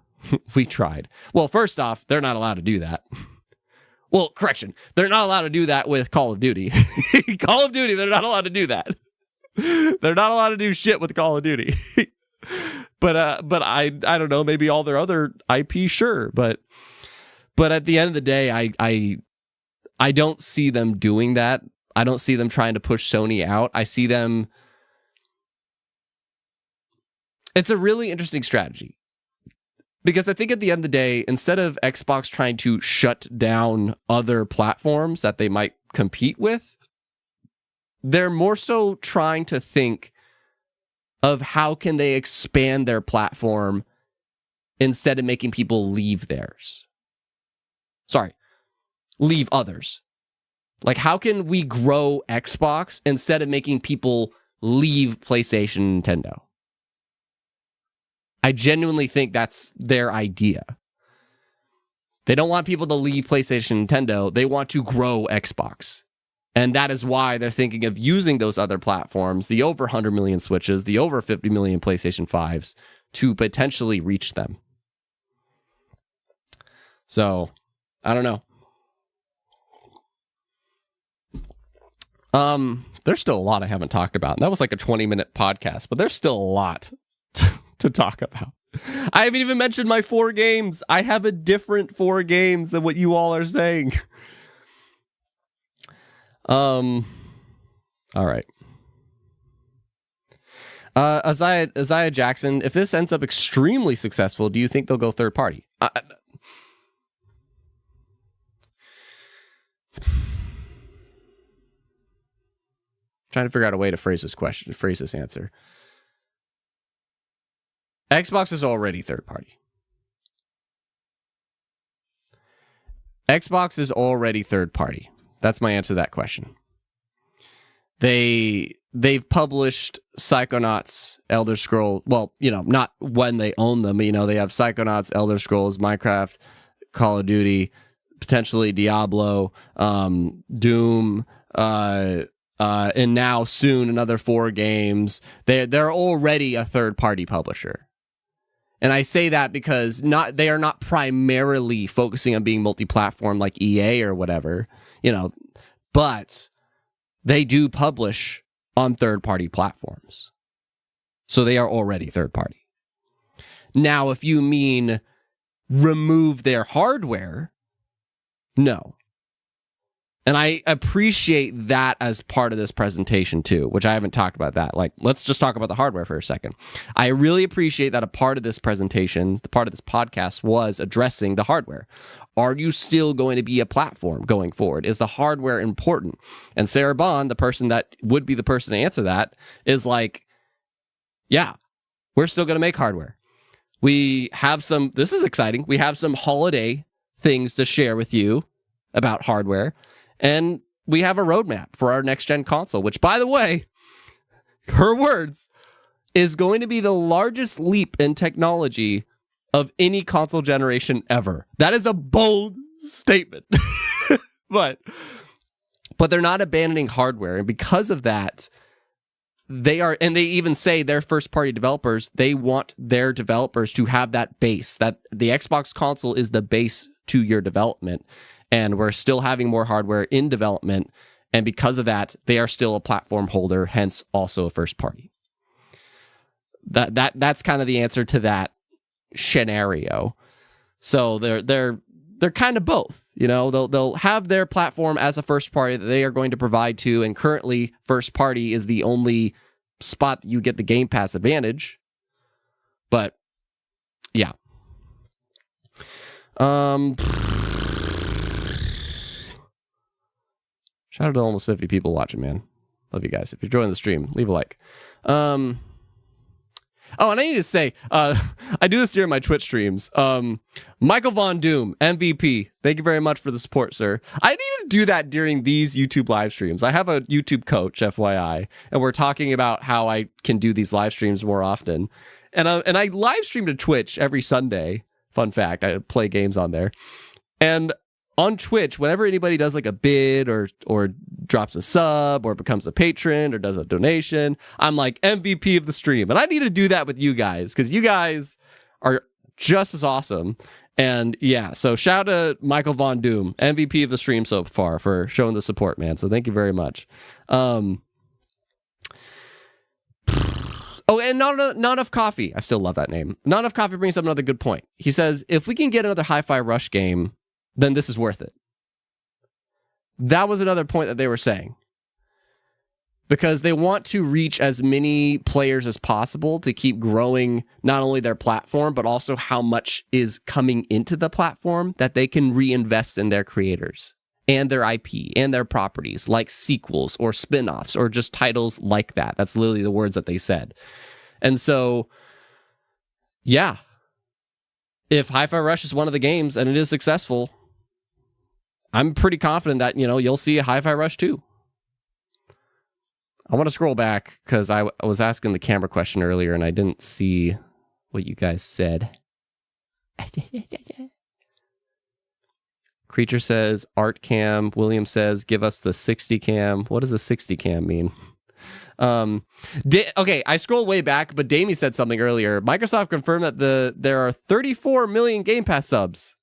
We tried. Well, first off, they're not allowed to do that. Well, correction. They're not allowed to do that with Call of Duty. Call of Duty, they're not allowed to do that. They're not allowed to do shit with Call of Duty. But I don't know, maybe all their other IP, sure. But at the end of the day, I don't see them doing that. I don't see them trying to push Sony out. I see them... It's a really interesting strategy. Because I think at the end of the day, instead of Xbox trying to shut down other platforms that they might compete with, they're more so trying to think of how can they expand their platform instead of making people leave theirs. Sorry, leave others. How can we grow Xbox instead of making people leave PlayStation and Nintendo? I genuinely think that's their idea. They don't want people to leave PlayStation and Nintendo. They want to grow Xbox. And that is why they're thinking of using those other platforms, the over 100 million Switches, the over 50 million PlayStation 5s, to potentially reach them. So, I don't know. There's still a lot I haven't talked about. That was like a 20-minute podcast, but there's still a lot to talk about. I haven't even mentioned my 4 games. I have a different 4 games than what you all are saying. All right. Isaiah Jackson, if this ends up extremely successful, do you think they'll go third party? Trying to figure out a way to phrase this answer. Xbox is already third party. Xbox is already third party. That's my answer to that question. They've published Psychonauts, Elder Scrolls. Well, not when they own them. They have Psychonauts, Elder Scrolls, Minecraft, Call of Duty, potentially Diablo, Doom, and now soon another 4 games. They're already a third-party publisher. And I say that because they are not primarily focusing on being multi-platform like EA or whatever, but they do publish on third-party platforms. So they are already third-party. Now, if you mean remove their hardware, no. And I appreciate that as part of this presentation too, which I haven't talked about that. Like, let's just talk about the hardware for a second. I really appreciate that a part of this presentation, the part of this podcast, was addressing the hardware. Are you still going to be a platform going forward? Is the hardware important? And Sarah Bond, the person that would be the person to answer that, is like, yeah, we're still going to make hardware. We have this is exciting. We have some holiday things to share with you about hardware. And we have a roadmap for our next-gen console, which, by the way, her words, is going to be the largest leap in technology of any console generation ever. That is a bold statement. But they're not abandoning hardware. And because of that, they even say their first-party developers, they want their developers to have that base, that the Xbox console is the base to your development. And we're still having more hardware in development. And because of that, they are still a platform holder, hence also a first party. That's kind of the answer to that scenario. So they're kind of both. They'll have their platform as a first party that they are going to provide to. And currently, first party is the only spot that you get the Game Pass advantage. But yeah. Shout out to almost 50 people watching, man. Love you guys. If you're enjoying the stream, leave a like. And I need to say, I do this during my Twitch streams. Michael Von Doom, MVP. Thank you very much for the support, sir. I need to do that during these YouTube live streams. I have a YouTube coach, FYI, and we're talking about how I can do these live streams more often. And I live stream to Twitch every Sunday. Fun fact, I play games on there. And on Twitch, whenever anybody does like a bid or drops a sub or becomes a patron or does a donation, I'm like MVP of the stream. And I need to do that with you guys because you guys are just as awesome. And yeah, so shout out to Michael Von Doom, MVP of the stream so far, for showing the support, man. So thank you very much. Oh, and not enough coffee. I still love that name. Not enough coffee brings up another good point. He says, if we can get another Hi-Fi Rush game, then this is worth it. That was another point that they were saying. Because they want to reach as many players as possible to keep growing not only their platform, but also how much is coming into the platform that they can reinvest in their creators and their IP and their properties, like sequels or spin-offs or just titles like that. That's literally the words that they said. And so, yeah, if Hi-Fi Rush is one of the games and it is successful, I'm pretty confident that, you'll see a Hi-Fi Rush 2. I want to scroll back because I was asking the camera question earlier and I didn't see what you guys said. Creature says art cam. William says give us the 60 cam. What does a 60 cam mean? Okay, I scrolled way back, but Damie said something earlier. Microsoft confirmed that there are 34 million Game Pass subs.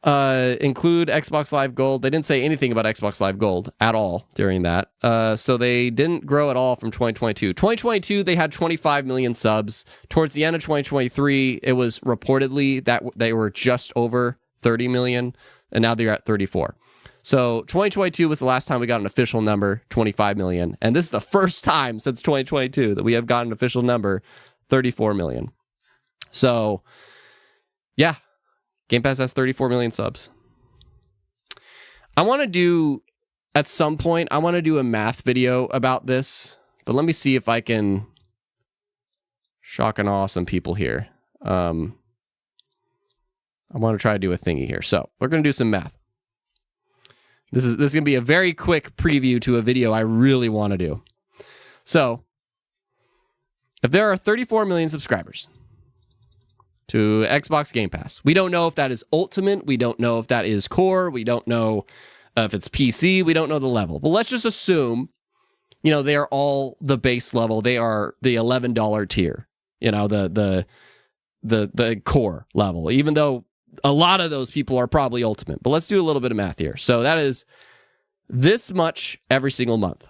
Include Xbox Live Gold. They didn't say anything about Xbox Live Gold at all during that. So they didn't grow at all from 2022. 2022, they had 25 million subs. Towards the end of 2023, it was reportedly that they were just over 30 million, and now they're at 34. So 2022 was the last time we got an official number, 25 million. And this is the first time since 2022 that we have gotten an official number, 34 million. So, yeah. Game Pass has 34 million subs. I want to do, at some point, I want to do a math video about this. But let me see if I can shock and awe some people here. I want to try to do a thingy here. So, we're going to do some math. This is going to be a very quick preview to a video I really want to do. So, if there are 34 million subscribers to Xbox Game Pass, we don't know if that is Ultimate, we don't know if that is Core, we don't know if it's PC, we don't know the level. But let's just assume, they are all the base level. They are the $11 tier, the Core level, even though a lot of those people are probably Ultimate. But let's do a little bit of math here. So that is this much every single month.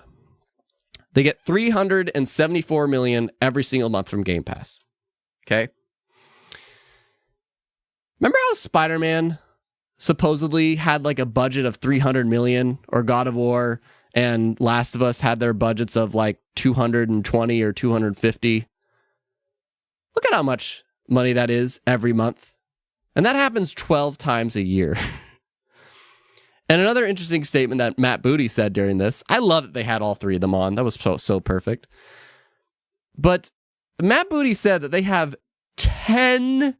They get 374 million every single month from Game Pass. Okay? Remember how Spider-Man supposedly had like a budget of 300 million, or God of War and Last of Us had their budgets of like 220 or 250? Look at how much money that is every month. And that happens 12 times a year. And another interesting statement that Matt Booty said during this, I love that they had all three of them on. That was so perfect. But Matt Booty said that they have 10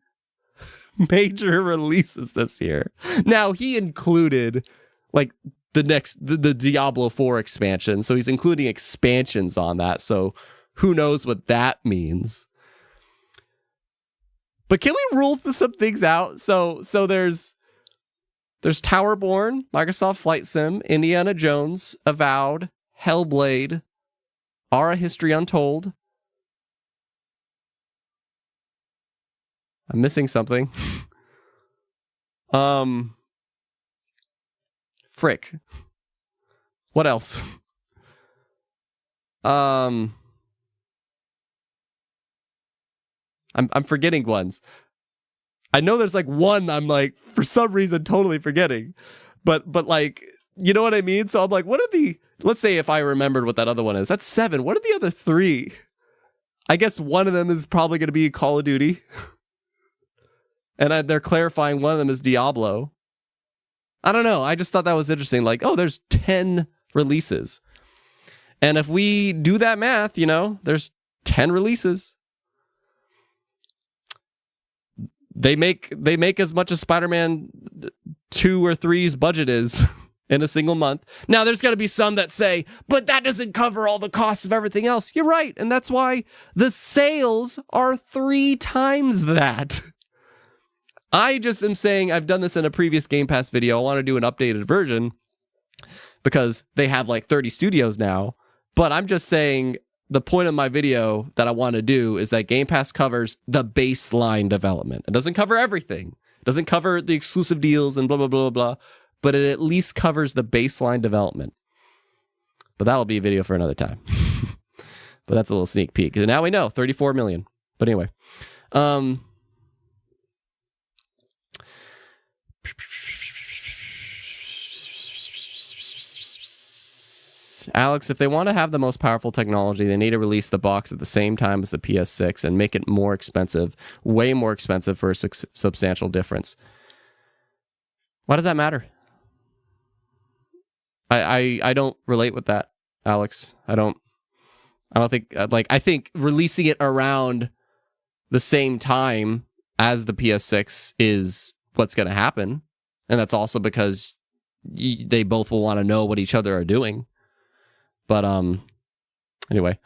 major releases this year. Now, he included like the Diablo 4 expansion. So he's including expansions on that. So who knows what that means. But can we rule some things out? So there's Towerborn, Microsoft Flight Sim, Indiana Jones, Avowed, Hellblade, Aura History Untold. I'm missing something. Frick. What else? I'm forgetting ones. I know there's like one I'm like, for some reason, totally forgetting. But like, you know what I mean? So I'm like, let's say if I remembered what that other one is, that's 7. What are the other 3? I guess one of them is probably going to be Call of Duty. And they're clarifying one of them is Diablo. I don't know. I just thought that was interesting. Like, oh, there's 10 releases. And if we do that math, there's 10 releases. They make as much as Spider-Man 2 or 3's budget is in a single month. Now, there's going to be some that say, but that doesn't cover all the costs of everything else. You're right. And that's why the sales are 3 times that. I just am saying, I've done this in a previous Game Pass video. I want to do an updated version because they have like 30 studios now. But I'm just saying, the point of my video that I want to do is that Game Pass covers the baseline development. It doesn't cover everything. It doesn't cover the exclusive deals and blah, blah, blah, blah, but it at least covers the baseline development. But that'll be a video for another time. But that's a little sneak peek. And now we know, 34 million. But anyway. Alex, if they want to have the most powerful technology, they need to release the box at the same time as the PS6 and make it more expensive, way more expensive for a substantial difference. Why does that matter? I don't relate with that, Alex. I don't think, I think releasing it around the same time as the PS6 is what's going to happen. And that's also because they both will want to know what each other are doing. But anyway,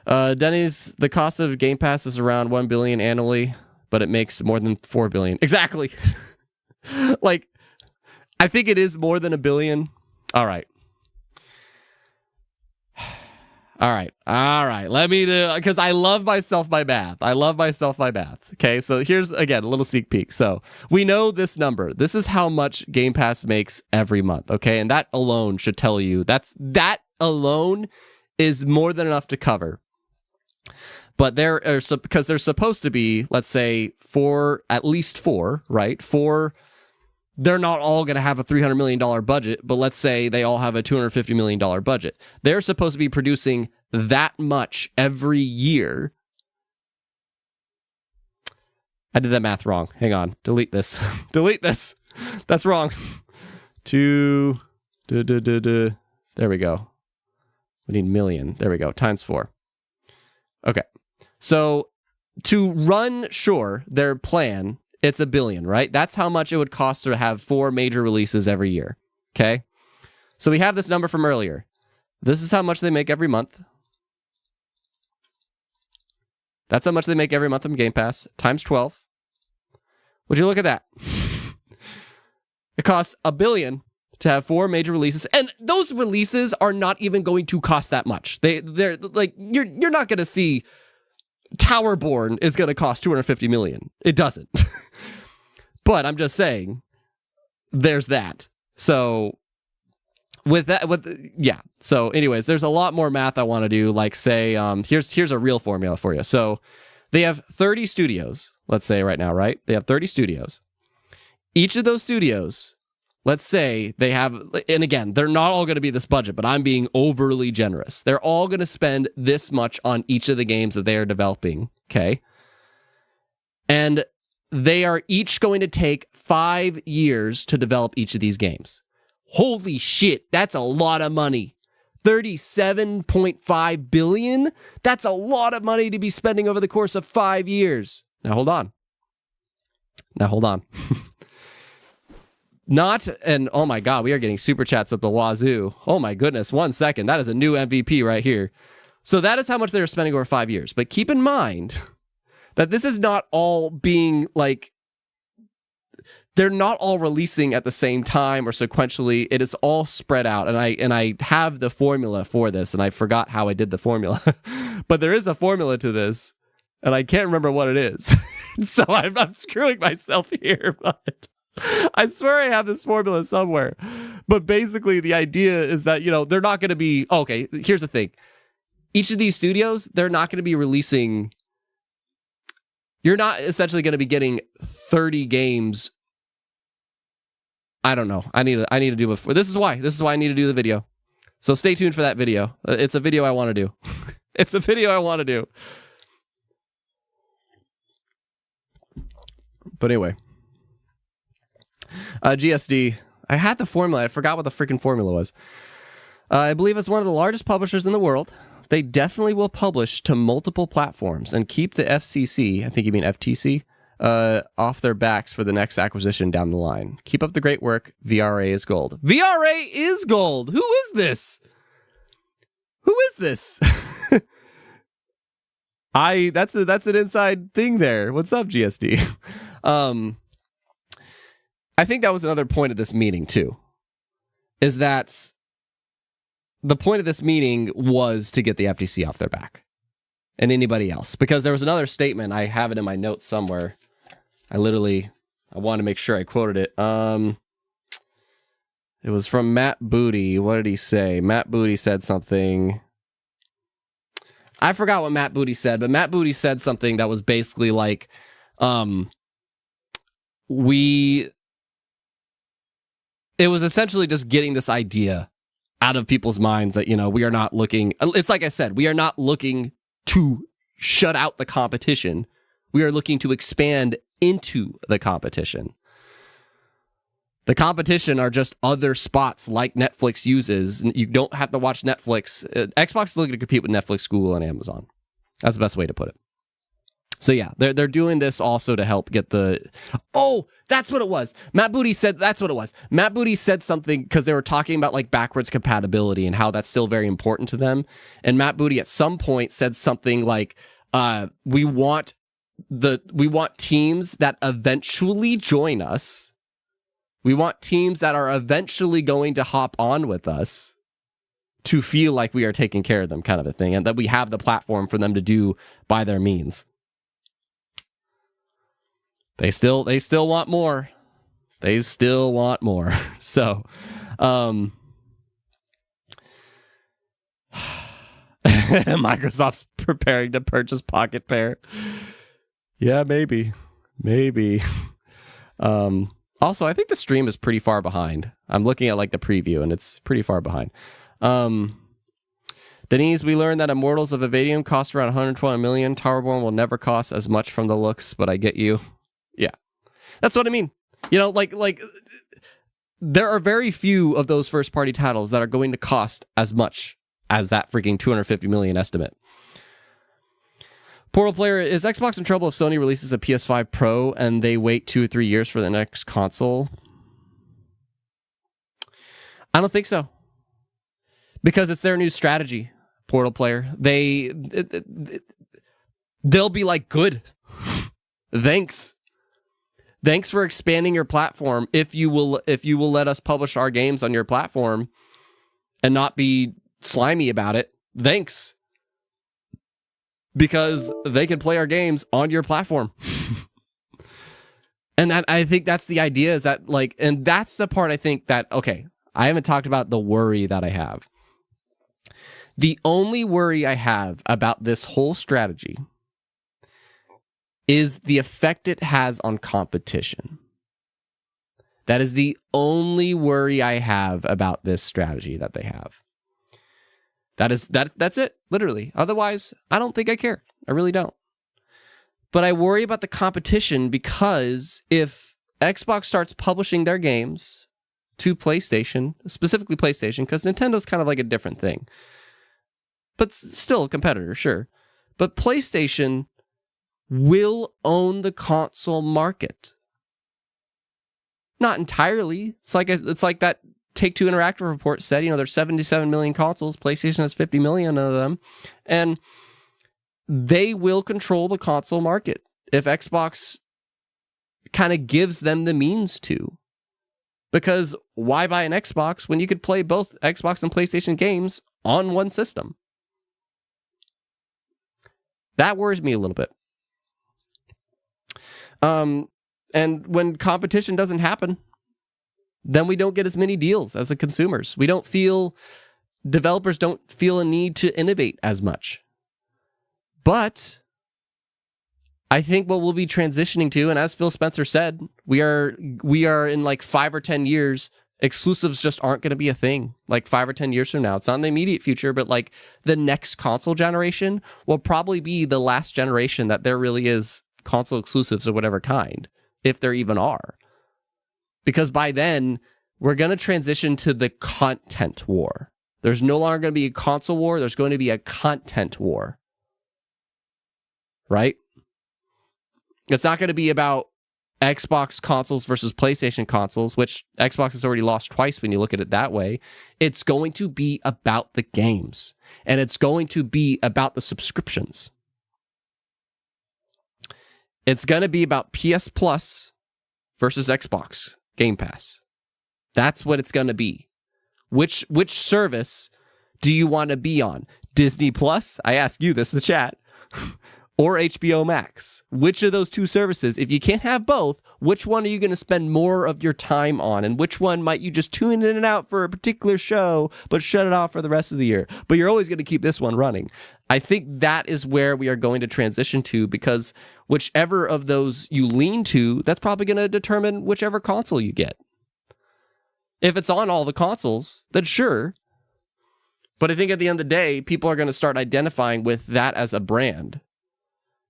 Denny's, the cost of Game Pass is around $1 billion annually, but it makes more than $4 billion. Exactly. Like, I think it is more than $1 billion. All right. Let me do, because I love myself my math. Okay, so here's, again, a little sneak peek. So we know this number. This is how much Game Pass makes every month, okay? And that alone should tell you, that alone is more than enough to cover. But because there's supposed to be, let's say, at least four, right? They're not all going to have a $300 million budget, but let's say they all have a $250 million budget. They're supposed to be producing that much every year. I did that math wrong. Hang on. Delete this. That's wrong. There we go. We need million. There we go. Times 4. Okay. So to run, their plan, it's $1 billion, right? That's how much it would cost to have 4 major releases every year. Okay. So we have this number from earlier. This is how much they make every month. That's how much they make every month from Game Pass, times 12. Would you look at that? It costs $1 billion to have 4 major releases, and those releases are not even going to cost that much. They're like, you're not going to see Towerborn is going to cost $250 million. It doesn't. But I'm just saying, there's that. So So anyways, there's a lot more math I want to do. Like, say, here's a real formula for you. So they have 30 studios, let's say right now, right? They have 30 studios. Each of those studios, let's say they have, and again, they're not all going to be this budget, but I'm being overly generous. They're all going to spend this much on each of the games that they are developing, okay? And they are each going to take 5 years to develop each of these games. Holy shit, that's a lot of money. $37.5 billion? That's a lot of money to be spending over the course of 5 years. Now hold on. And oh my God, we are getting super chats up the wazoo. Oh my goodness, 1 second. That is a new MVP right here. So that is how much they're spending over 5 years. But keep in mind that this is not all being like, they're not all releasing at the same time or sequentially. It is all spread out. And I have the formula for this, and I forgot how I did the formula. But there is a formula to this, and I can't remember what it is. So I'm screwing myself here, but I swear I have this formula somewhere. But basically the idea is that, they're not going to be, okay, here's the thing. Each of these studios, they're not going to be releasing, you're not essentially going to be getting 30 games. I don't know. I need to do before. This is why I need to do the video. So stay tuned for that video. It's a video I want to do. But anyway. GSD. I had the formula. I forgot what the freaking formula was. I believe it's one of the largest publishers in the world. They definitely will publish to multiple platforms and keep the FCC, I think you mean FTC, off their backs for the next acquisition down the line. Keep up the great work. VRA is gold. VRA is gold. Who is this? That's an inside thing there. What's up, GSD? I think that was another point of this meeting too, is that the point of this meeting was to get the FTC off their back and anybody else, because there was another statement. I have it in my notes somewhere. I want to make sure I quoted it. It was from Matt Booty. What did he say? Matt Booty said something. I forgot what Matt Booty said, but Matt Booty said something that was basically like, it was essentially just getting this idea out of people's minds that, we are not looking, it's like I said, we are not looking to shut out the competition. We are looking to expand into the competition. The competition are just other spots like Netflix uses. You don't have to watch Netflix. Xbox is looking to compete with Netflix, Google, and Amazon. That's the best way to put it. So yeah, they're doing this also to help get the... Oh, that's what it was. Matt Booty said that's what it was. Matt Booty said something because they were talking about like backwards compatibility and how that's still very important to them. And Matt Booty at some point said something like, we want teams that eventually join us We want teams that are eventually going to hop on with us to feel like we are taking care of them, kind of a thing, and that we have the platform for them to do by their means. They still want more. They still want more. So, Microsoft's preparing to purchase Pocket Pair. Yeah, maybe. Also, I think the stream is pretty far behind. I'm looking at like the preview, and it's pretty far behind. Denise, we learned that Immortals of Evadium cost around 120 million. Towerborn will never cost as much from the looks, but I get you. Yeah, that's what I mean. You know, like there are very few of those first-party titles that are going to cost as much as that freaking 250 million estimate. Portal Player, is Xbox in trouble if Sony releases a PS5 Pro and they wait 2 or 3 years for the next console? I don't think so. Because it's their new strategy, Portal Player. They'll be like, good. Thanks for expanding your platform. If you will let us publish our games on your platform and not be slimy about it, thanks. Because they can play our games on your platform. And that, I think that's the idea, is that like, and that's the part I think that, okay, I haven't talked about the worry that I have. The only worry I have about this whole strategy is the effect it has on competition. That is the only worry I have about this strategy that they have. That's it, literally. Otherwise, I don't think I care. I really don't. But I worry about the competition because if Xbox starts publishing their games to PlayStation, specifically PlayStation, because Nintendo's kind of like a different thing, but still a competitor, sure. But PlayStation will own the console market. Not entirely. It's like that Take-Two Interactive report said, you know, there's 77 million consoles. PlayStation has 50 million of them. And they will control the console market if Xbox kind of gives them the means to. Because why buy an Xbox when you could play both Xbox and PlayStation games on one system? That worries me a little bit. And when competition doesn't happen, then we don't get as many deals as the consumers. Developers don't feel a need to innovate as much. But I think what we'll be transitioning to, and as Phil Spencer said, we are in like 5 or 10 years, exclusives just aren't going to be a thing. Like 5 or 10 years from now, it's not in the immediate future, but like the next console generation will probably be the last generation that there really is console exclusives of whatever kind, if there even are. Because by then, we're going to transition to the content war. There's no longer going to be a console war. There's going to be a content war. Right? It's not going to be about Xbox consoles versus PlayStation consoles, which Xbox has already lost twice when you look at it that way. It's going to be about the games. And it's going to be about the subscriptions. It's going to be about PS Plus versus Xbox Game Pass. That's what it's going to be. Which service do you want to be on? Disney Plus? I ask you this in the chat. Or HBO Max? Which of those two services, if you can't have both, which one are you going to spend more of your time on? And which one might you just tune in and out for a particular show, but shut it off for the rest of the year? But you're always going to keep this one running. I think that is where we are going to transition to, because whichever of those you lean to, that's probably going to determine whichever console you get. If it's on all the consoles, then sure. But I think at the end of the day, people are going to start identifying with that as a brand.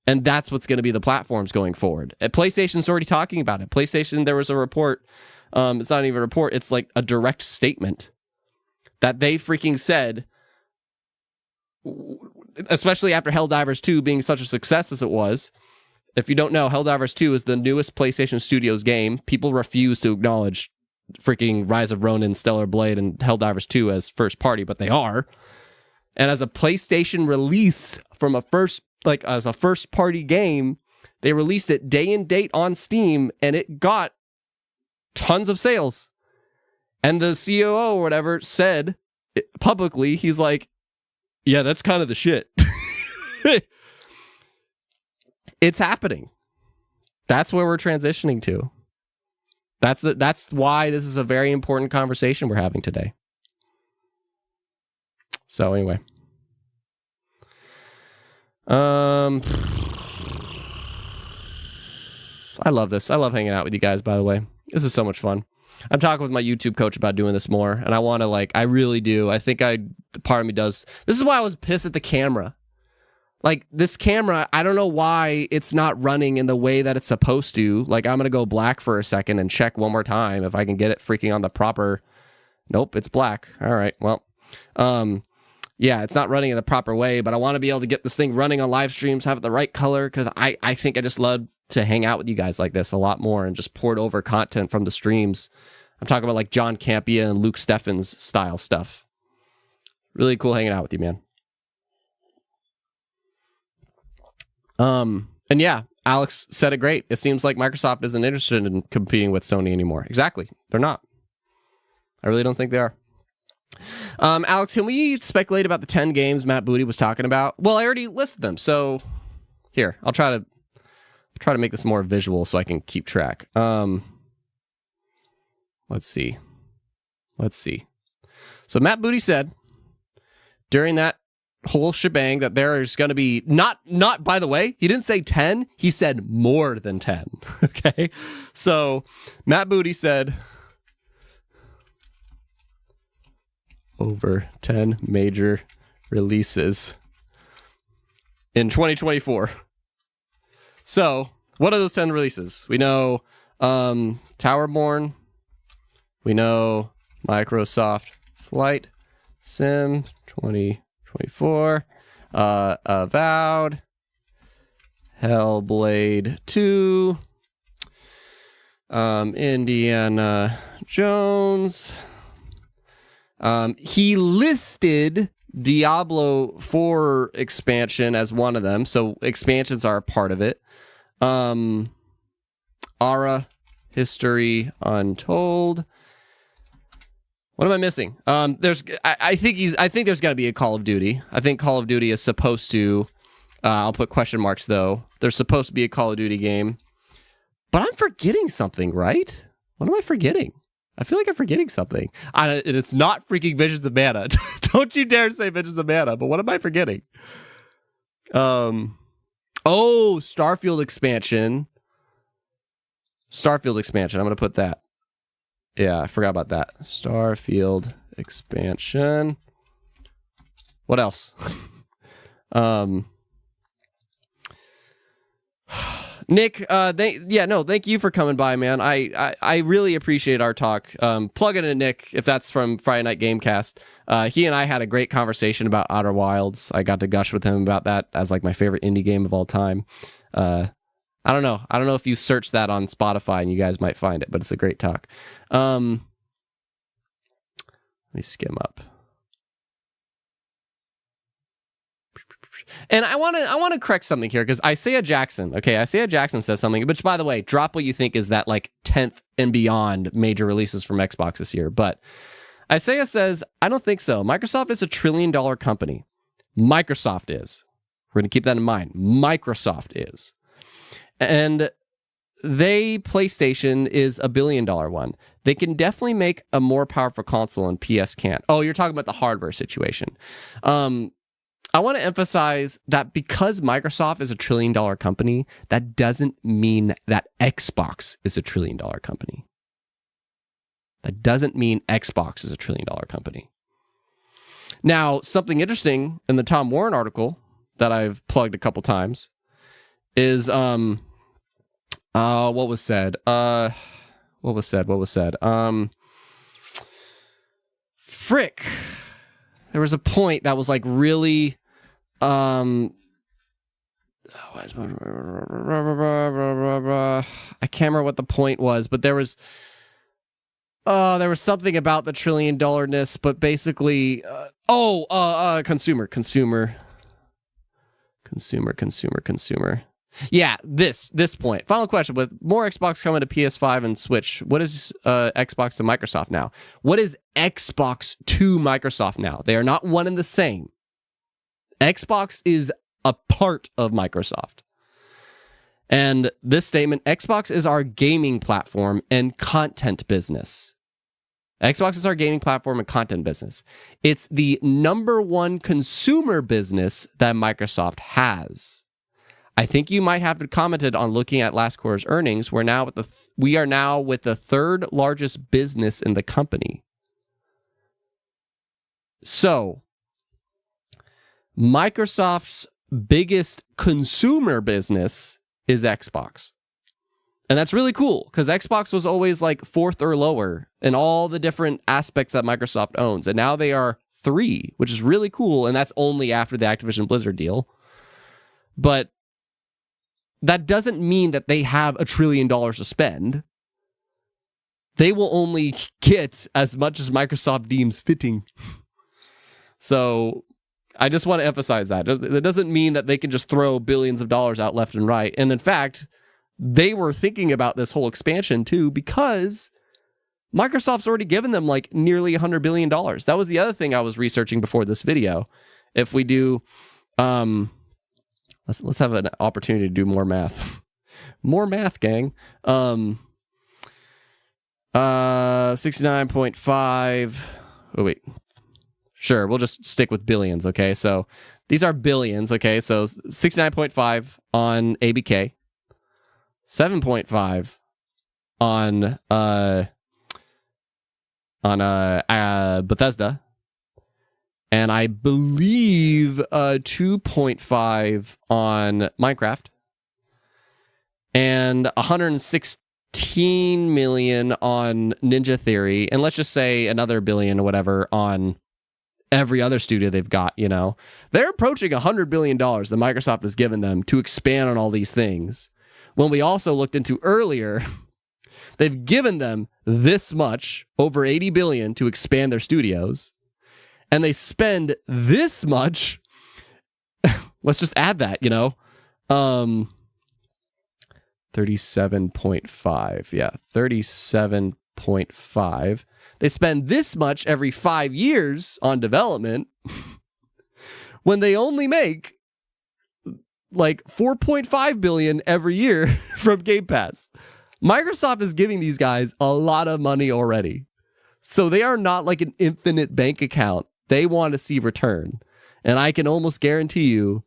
And that's what's going to be the platforms going forward. And PlayStation's already talking about it. PlayStation, there was a report. It's not even a report. It's like a direct statement that they freaking said, especially after Helldivers 2 being such a success as it was. If you don't know, Helldivers 2 is the newest PlayStation Studios game. People refuse to acknowledge freaking Rise of Ronin, Stellar Blade, and Helldivers 2 as first party, but they are. And as a PlayStation release from as a first party game, they released it day and date on Steam, and it got tons of sales. And the COO or whatever said publicly, he's like, yeah, that's kind of the shit. It's happening. That's where we're transitioning to. That's why this is a very important conversation we're having today. So anyway. I love this. I love hanging out with you guys, by the way. This is so much fun. I'm talking with my YouTube coach about doing this more, and I want to, I really do. I think part of me does. This is why I was pissed at the camera. Like, this camera, I don't know why it's not running in the way that it's supposed to. Like, I'm going to go black for a second and check one more time if I can get it freaking on the proper... Nope, it's black. All right, well. Yeah, it's not running in the proper way, but I want to be able to get this thing running on live streams, have it the right color, because I think I just love to hang out with you guys like this a lot more and just port over content from the streams. I'm talking about, like, John Campea and Luke Steffens style stuff. Really cool hanging out with you, man. And yeah, Alex said it great. It seems like Microsoft isn't interested in competing with Sony anymore. Exactly. They're not. I really don't think they are. Alex, can we speculate about the 10 games Matt Booty was talking about? Well, I already listed them. So here, I'll try to make this more visual so I can keep track. Let's see. So Matt Booty said during that whole shebang that there is going to be not by the way, he didn't say 10, he said more than 10. Okay, so Matt Booty said over 10 major releases in 2024. So what are those 10 releases? We know Towerborn, we know Microsoft Flight Sim 2024, Avowed, Hellblade 2, Indiana Jones. He listed Diablo 4 expansion as one of them, so expansions are a part of it. Ara History Untold. What am I missing? I think there's got to be a Call of Duty. I think Call of Duty is supposed to. I'll put question marks though. There's supposed to be a Call of Duty game, but I'm forgetting something, right? What am I forgetting? I feel like I'm forgetting something. And it's not freaking Visions of Mana. Don't you dare say Visions of Mana. But what am I forgetting? Starfield expansion. I'm gonna put that. Yeah, I forgot about that. Starfield expansion. What else? Nick, thank you for coming by, man. I really appreciate our talk. Plug it in, Nick, if that's from Friday Night Gamecast. He and I had a great conversation about Outer Wilds. I got to gush with him about that as like my favorite indie game of all time. I don't know if you search that on Spotify and you guys might find it, but it's a great talk. Let me skim up. And I want to correct something here because Isaiah Jackson says something, which, by the way, drop what you think is that like 10th and beyond major releases from Xbox this year. But Isaiah says, I don't think so. Microsoft is $1 trillion company. Microsoft is. We're going to keep that in mind. Microsoft is. And PlayStation is $1 billion one. They can definitely make a more powerful console and PS can't. Oh, you're talking about the hardware situation. I want to emphasize that because Microsoft is $1 trillion company, that doesn't mean that Xbox is $1 trillion company. That doesn't mean Xbox is $1 trillion company. Now, something interesting in the Tom Warren article that I've plugged a couple times is what was said? Frick. There was a point that was like really I can't remember what the point was, but there was something about the $1 trillion-ness, but basically consumer. Yeah, this point. Final question. With more Xbox coming to PS5 and Switch, what is Xbox to Microsoft now? What is Xbox to Microsoft now? They are not one and the same. Xbox is a part of Microsoft. And this statement, Xbox is our gaming platform and content business. Xbox is our gaming platform and content business. It's the number one consumer business that Microsoft has. I think you might have commented on looking at last quarter's earnings. We are now with the third largest business in the company. So, Microsoft's biggest consumer business is Xbox. And that's really cool because Xbox was always like fourth or lower in all the different aspects that Microsoft owns. And now they are 3, which is really cool. And that's only after the Activision Blizzard deal. But that doesn't mean that they have $1 trillion to spend. They will only get as much as Microsoft deems fitting. So I just want to emphasize that. That doesn't mean that they can just throw billions of dollars out left and right. And in fact, they were thinking about this whole expansion too because Microsoft's already given them like nearly $100 billion. That was the other thing I was researching before this video. If we do... Let's have an opportunity to do more math. More math, gang. 69.5. Oh, wait. Sure, we'll just stick with billions, okay? So these are billions, okay? So 69.5 on ABK. 7.5 on Bethesda. And I believe 2.5 on Minecraft. And 116 million on Ninja Theory. And let's just say another billion or whatever on every other studio they've got, you know. They're approaching $100 billion that Microsoft has given them to expand on all these things. When we also looked into earlier, they've given them this much, over 80 billion, to expand their studios. And they spend this much. Let's just add that, you know. 37.5. Yeah, 37.5. They spend this much every 5 years on development when they only make like 4.5 billion every year from Game Pass. Microsoft is giving these guys a lot of money already. So they are not like an infinite bank account. They want to see return. And I can almost guarantee you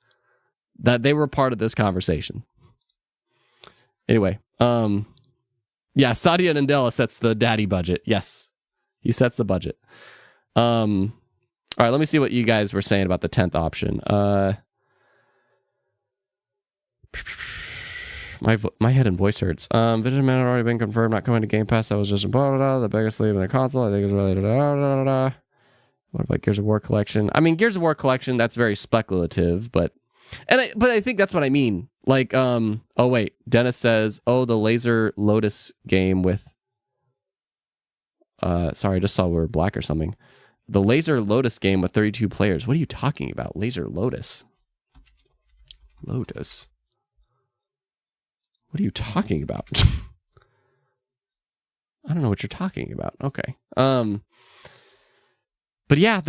that they were part of this conversation. Anyway, yeah, Satya Nadella sets the daddy budget. Yes, he sets the budget. All right, let me see what you guys were saying about the 10th option. My head and voice hurts. Vision Man had already been confirmed, not coming to Game Pass. That was just the biggest lead in the console. I think it's really What about Gears of War Collection? I mean, Gears of War Collection, that's very speculative, but I think that's what I mean. Like, oh wait, Dennis says, oh, the Laser Lotus game with, sorry, I just saw we were black or something. The Laser Lotus game with 32 players. What are you talking about? Laser Lotus? Lotus? What are you talking about? I don't know what you're talking about. Okay. But yeah,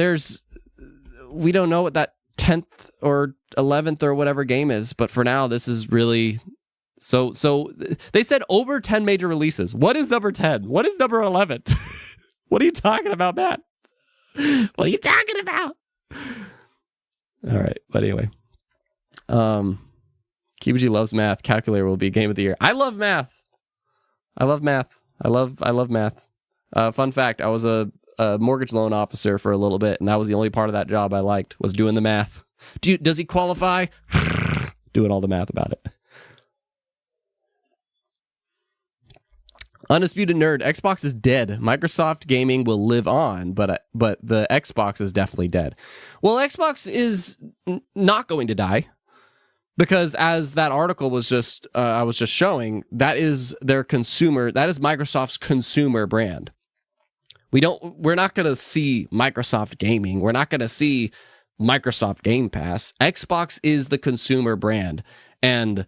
we don't know what that 10th or 11th or whatever game is, but for now, this is really, so they said over 10 major releases. What is number 10? What is number 11? What are you talking about, Matt? What are you talking about? All right, but anyway. Kibiji loves math. Calculator will be game of the year. I love math. I love math. I love math. Fun fact, I was a mortgage loan officer for a little bit, and that was the only part of that job I liked, was doing the math. Does he qualify? Doing all the math about it. Undisputed Nerd, Xbox is dead. Microsoft gaming will live on, but the Xbox is definitely dead. Well, Xbox is not going to die, because as that article was just I was just showing, that is their consumer, that is Microsoft's consumer brand. We're not going to see Microsoft gaming. We're not going to see Microsoft Game Pass. Xbox is the consumer brand. And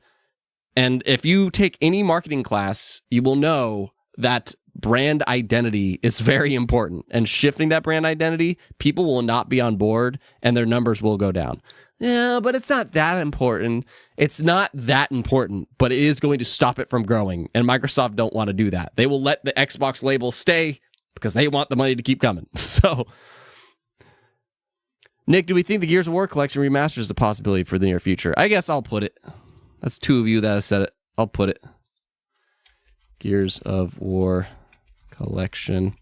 And if you take any marketing class, you will know that brand identity is very important. And shifting that brand identity, people will not be on board and their numbers will go down. Yeah, but it's not that important. It's not that important, but it is going to stop it from growing. And Microsoft don't want to do that. They will let the Xbox label stay because they want the money to keep coming. So, Nick, do we think the Gears of War collection remaster is a possibility for the near future? I guess I'll put it. That's two of you that have said it. I'll put it. Gears of War collection.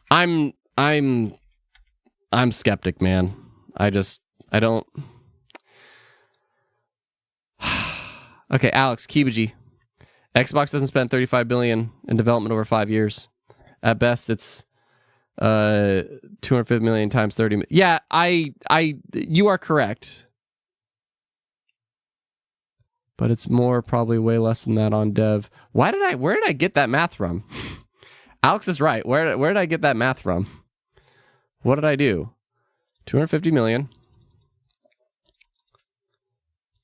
I'm skeptic, man. I don't. Okay, Alex, Kibiji. Xbox doesn't spend $35 billion in development over 5 years. At best, it's $250 million times 30. Yeah, you are correct. But it's more, probably way less than that on dev. Where did I get that math from? Alex is right. Where did I get that math from? What did I do? 250 million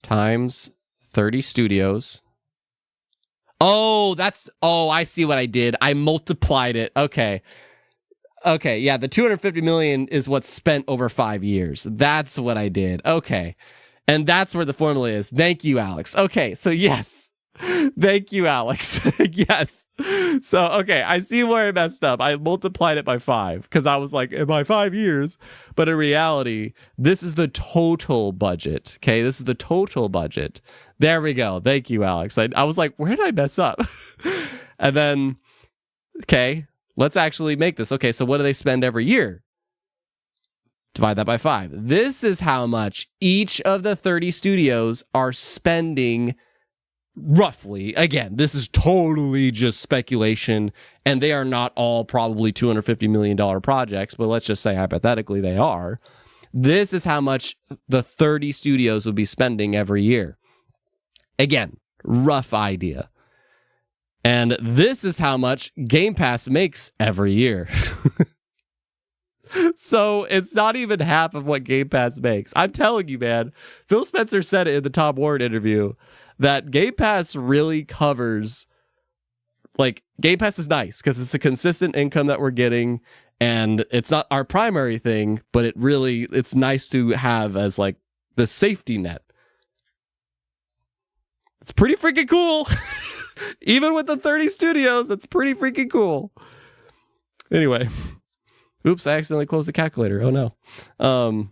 times 30 studios. Oh, I see what I did. I multiplied it. Okay, yeah, the 250 million is what's spent over 5 years. That's what I did. Okay. And that's where the formula is. Thank you, Alex. Okay, so yes. Thank you, Alex. Yes. So, okay, I see where I messed up. I multiplied it by 5 because I was like, by 5 years. But in reality, this is the total budget. Okay, this is the total budget. There we go. Thank you, Alex. I was like, where did I mess up? And then, okay, let's actually make this. Okay, so what do they spend every year? Divide that by 5. This is how much each of the 30 studios are spending roughly. Again, this is totally just speculation, and they are not all probably $250 million projects, but let's just say hypothetically they are. This is how much the 30 studios would be spending every year. Again, rough idea. And this is how much Game Pass makes every year. So it's not even half of what Game Pass makes. I'm telling you, man. Phil Spencer said it in the Tom Ward interview that Game Pass really covers, like, Game Pass is nice because it's a consistent income that we're getting, and it's not our primary thing, but it's nice to have as, like, the safety net. It's pretty freaking cool. Even with the 30 studios, it's pretty freaking cool. Anyway. Oops, I accidentally closed the calculator. Oh, no.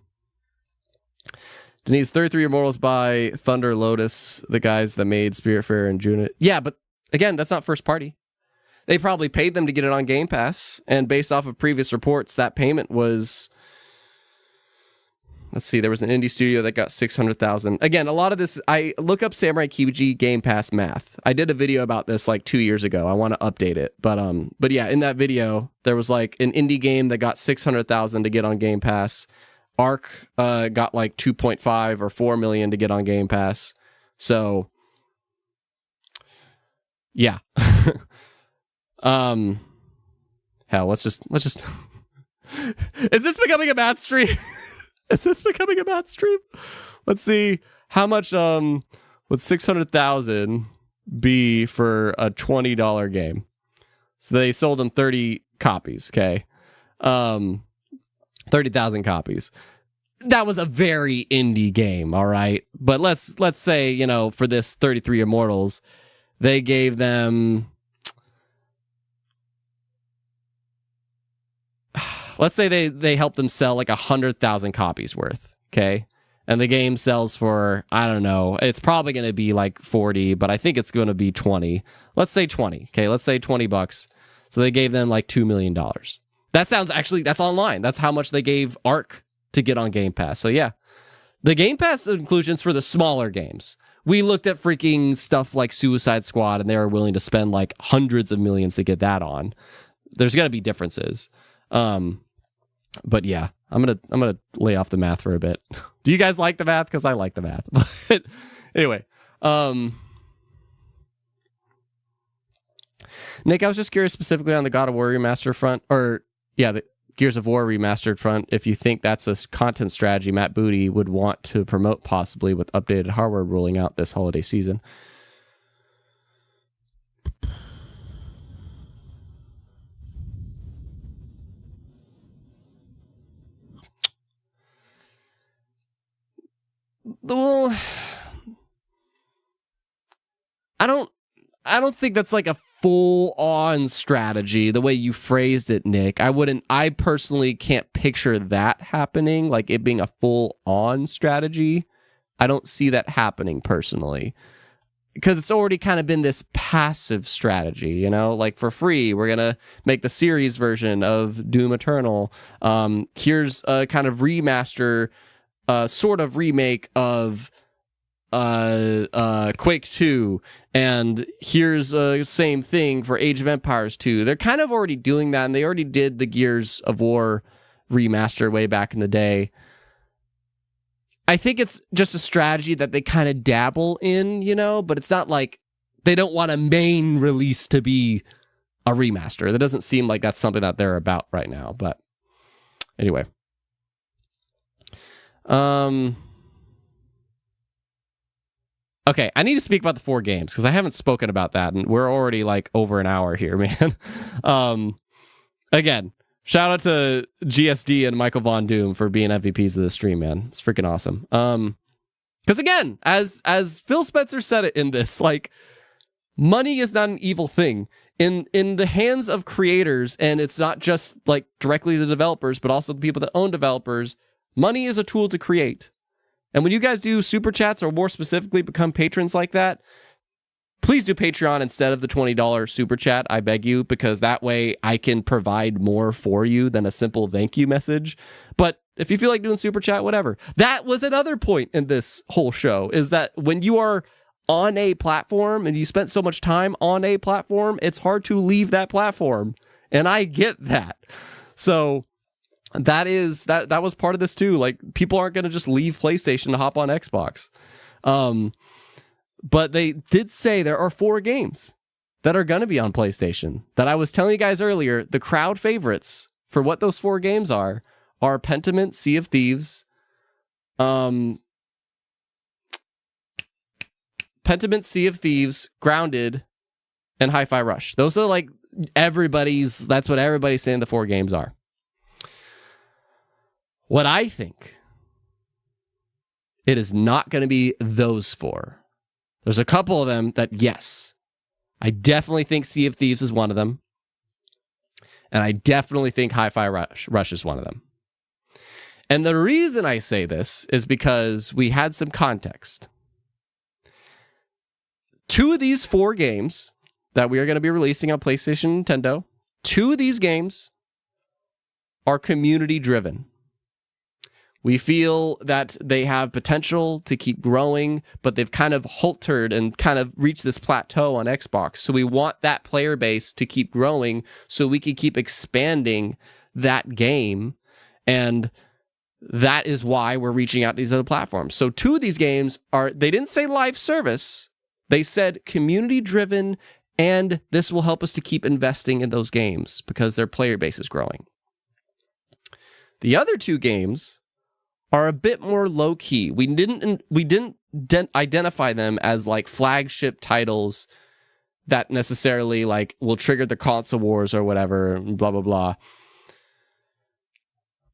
Denise, 33 Immortals by Thunder Lotus, the guys that made Spiritfarer and Juno. Yeah, but again, that's not first party. They probably paid them to get it on Game Pass, and based off of previous reports, that payment was... Let's see, there was an indie studio that got 600,000. Again, a lot of this, I look up Samurai Kibiji Game Pass math. I did a video about this like 2 years ago. I want to update it. But yeah, in that video, there was like an indie game that got 600,000 to get on Game Pass. Ark got like 2.5 or 4 million to get on Game Pass. So yeah. Hell, let's just Is this becoming a math stream? Is this becoming a math stream? Let's see. How much would 600,000 be for a $20 game? So they sold them 30 copies, okay? 30,000 copies. That was a very indie game, all right? But let's say, you know, for this 33 Immortals, they gave them... Let's say they help them sell like 100,000 copies worth, okay? And the game sells for, I don't know, it's probably going to be like 40, but I think it's going to be 20. Let's say 20, okay? Let's say $20. So they gave them like $2 million. That sounds actually, that's online. That's how much they gave Ark to get on Game Pass. So yeah, the Game Pass inclusions for the smaller games. We looked at freaking stuff like Suicide Squad, and they were willing to spend like hundreds of millions to get that on. There's going to be differences. But yeah, I'm gonna lay off the math for a bit. Do you guys like the math? Because I like the math. But anyway, Nick, I was just curious specifically on the God of War remaster front, or yeah, the Gears of War remastered front. If you think that's a content strategy Matt Booty would want to promote, possibly with updated hardware rolling out this holiday season. well, I don't think that's like a full-on strategy the way you phrased it, Nick. I personally can't picture that happening, like it being a full-on strategy. I don't see that happening personally, because it's already kind of been this passive strategy, you know, like for free, we're going to make the series version of Doom Eternal. Here's a kind of remaster, sort of remake of Quake 2, and here's a same thing for Age of Empires 2. They're kind of already doing that, and they already did the Gears of War remaster way back in the day. I think it's just a strategy that they kind of dabble in, you know, but it's not like they don't want a main release to be a remaster. That doesn't seem like that's something that they're about right now, but anyway. Okay, I need to speak about the 4 games because I haven't spoken about that, and we're already like over an hour here, man. Again, shout out to GSD and Michael Von Doom for being MVPs of the stream, man. It's freaking awesome. Because again, as Phil Spencer said it in this, like, money is not an evil thing. In the hands of creators, and it's not just like directly the developers, but also the people that own developers, money is a tool to create. And when you guys do super chats, or more specifically become patrons like that, please do Patreon instead of the $20 super chat, I beg you, because that way I can provide more for you than a simple thank you message. But if you feel like doing super chat, whatever. That was another point in this whole show, is that when you are on a platform and you spent so much time on a platform, it's hard to leave that platform. And I get that. So that was part of this too. Like, people aren't going to just leave PlayStation to hop on Xbox. But they did say there are 4 games that are going to be on PlayStation that I was telling you guys earlier. The crowd favorites for what those 4 games are Pentiment, Sea of Thieves, Pentiment, Sea of Thieves, Grounded, and Hi-Fi Rush. Those are like that's what everybody's saying the 4 games are. What I think, it is not going to be those 4. There's a couple of them that, yes, I definitely think Sea of Thieves is one of them. And I definitely think Hi-Fi Rush is one of them. And the reason I say this is because we had some context. 2 of these 4 games that we are going to be releasing on PlayStation, Nintendo, 2 of these games are community driven. We feel that they have potential to keep growing, but they've kind of halted and kind of reached this plateau on Xbox. So we want that player base to keep growing so we can keep expanding that game. And that is why we're reaching out to these other platforms. So 2 of these games they didn't say live service. They said community driven, and this will help us to keep investing in those games because their player base is growing. The other 2 games are a bit more low-key. We didn't identify them as like flagship titles that necessarily like will trigger the console wars or whatever, blah, blah, blah.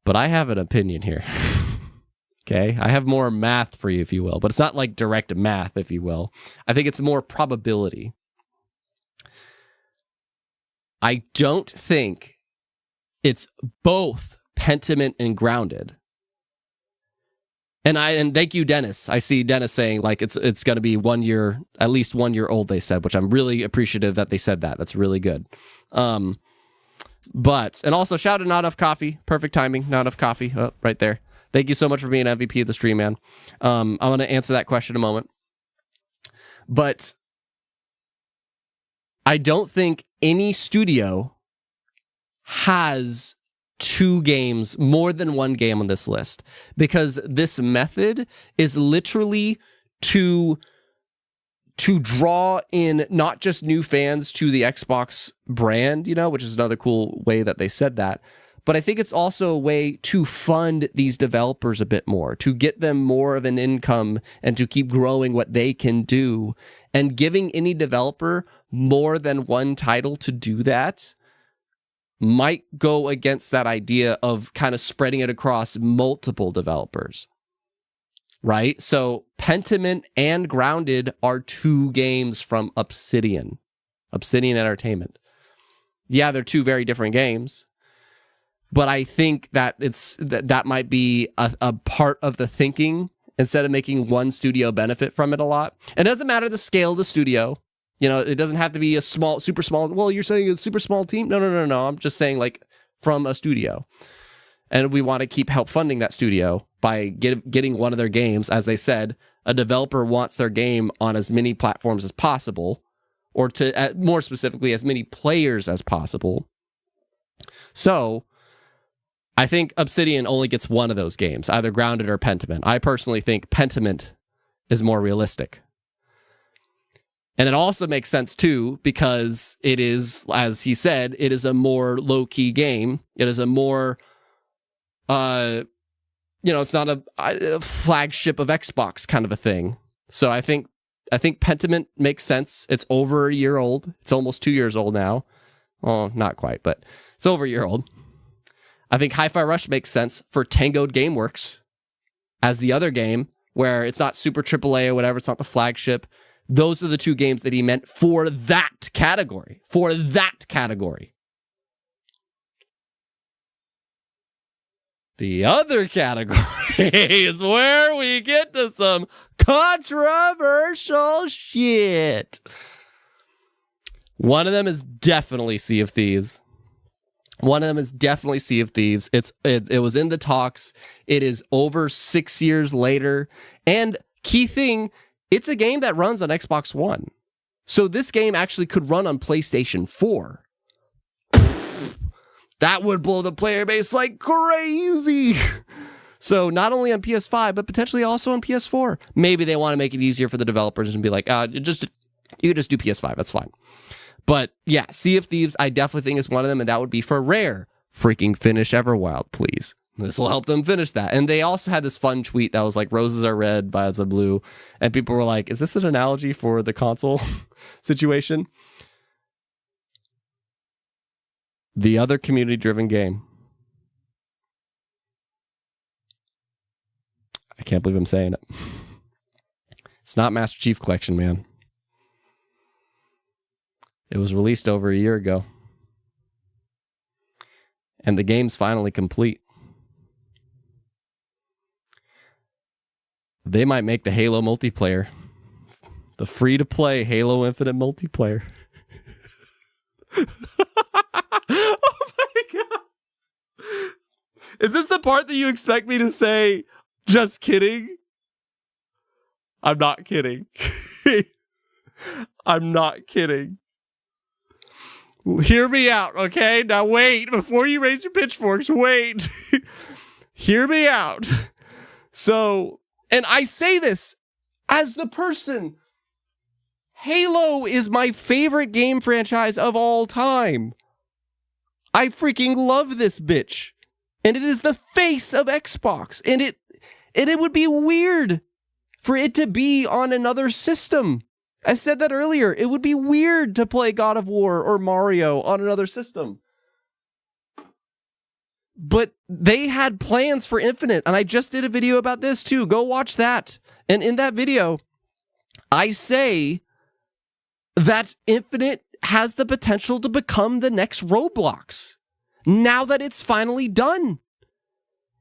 But I have an opinion here. Okay? I have more math for you, if you will, but it's not like direct math, if you will. I think it's more probability. I don't think it's both Pentiment and Grounded. And thank you, Dennis. I see Dennis saying like it's going to be 1 year, at least 1 year old, they said, which I'm really appreciative that they said that. That's really good. And also shout out Not Enough Coffee. Perfect timing. Not Enough Coffee. Oh, right there. Thank you so much for being MVP of the stream, man. I'm going to answer that question in a moment. But I don't think any studio has 2 games, more than 1 game on this list, because this method is literally to draw in not just new fans to the Xbox brand, you know, which is another cool way that they said that, but I think it's also a way to fund these developers a bit more, to get them more of an income and to keep growing what they can do. And giving any developer more than 1 title to do that might go against that idea of kind of spreading it across multiple developers. right? So Pentiment and Grounded are 2 games from Obsidian Entertainment. Yeah, they're 2 very different games, but I think that that might be a part of the thinking, instead of making one studio benefit from it a lot. It doesn't matter the scale of the studio. You know, it doesn't have to be a super small. Well, you're saying a super small team? No. I'm just saying, like, from a studio. And we want to help funding that studio by getting one of their games. As they said, a developer wants their game on as many platforms as possible, or to more specifically, as many players as possible. So I think Obsidian only gets one of those games, either Grounded or Pentiment. I personally think Pentiment is more realistic. And it also makes sense, too, because it is, as he said, it is a more low-key game. It is a more, it's not a flagship of Xbox kind of a thing. So I think Pentiment makes sense. It's over a year old. It's almost 2 years old now. Well, not quite, but it's over a year old. I think Hi-Fi Rush makes sense for Tangoed Gameworks as the other game, where it's not super AAA or whatever. It's not the flagship. Those are the 2 games that he meant for that category. The other category is where we get to some controversial shit. One of them is definitely Sea of Thieves. It was in the talks. It is over 6 years later. And key thing, it's a game that runs on Xbox One. So this game actually could run on PlayStation 4. That would blow the player base like crazy. So not only on PS5, but potentially also on PS4. Maybe they want to make it easier for the developers and be like, you just do PS5. That's fine. But yeah, Sea of Thieves, I definitely think is one of them, and that would be for Rare. Freaking finish Everwild, please. This will help them finish that. And they also had this fun tweet that was like, roses are red, violets are blue. And people were like, is this an analogy for the console situation? The other community-driven game. I can't believe I'm saying it. It's not Master Chief Collection, man. It was released over a year ago. And the game's finally complete. They might make the Halo multiplayer. The free-to-play Halo Infinite multiplayer. Oh my god. Is this the part that you expect me to say, just kidding? I'm not kidding. I'm not kidding. Hear me out, okay? Now wait, before you raise your pitchforks, wait. Hear me out. So, and I say this as the person, Halo is my favorite game franchise of all time. I freaking love this bitch. And it is the face of Xbox. And it would be weird for it to be on another system. I said that earlier. It would be weird to play God of War or Mario on another system. But they had plans for Infinite, and I just did a video about this too. Go watch that. And in that video, I say that Infinite has the potential to become the next Roblox now that it's finally done.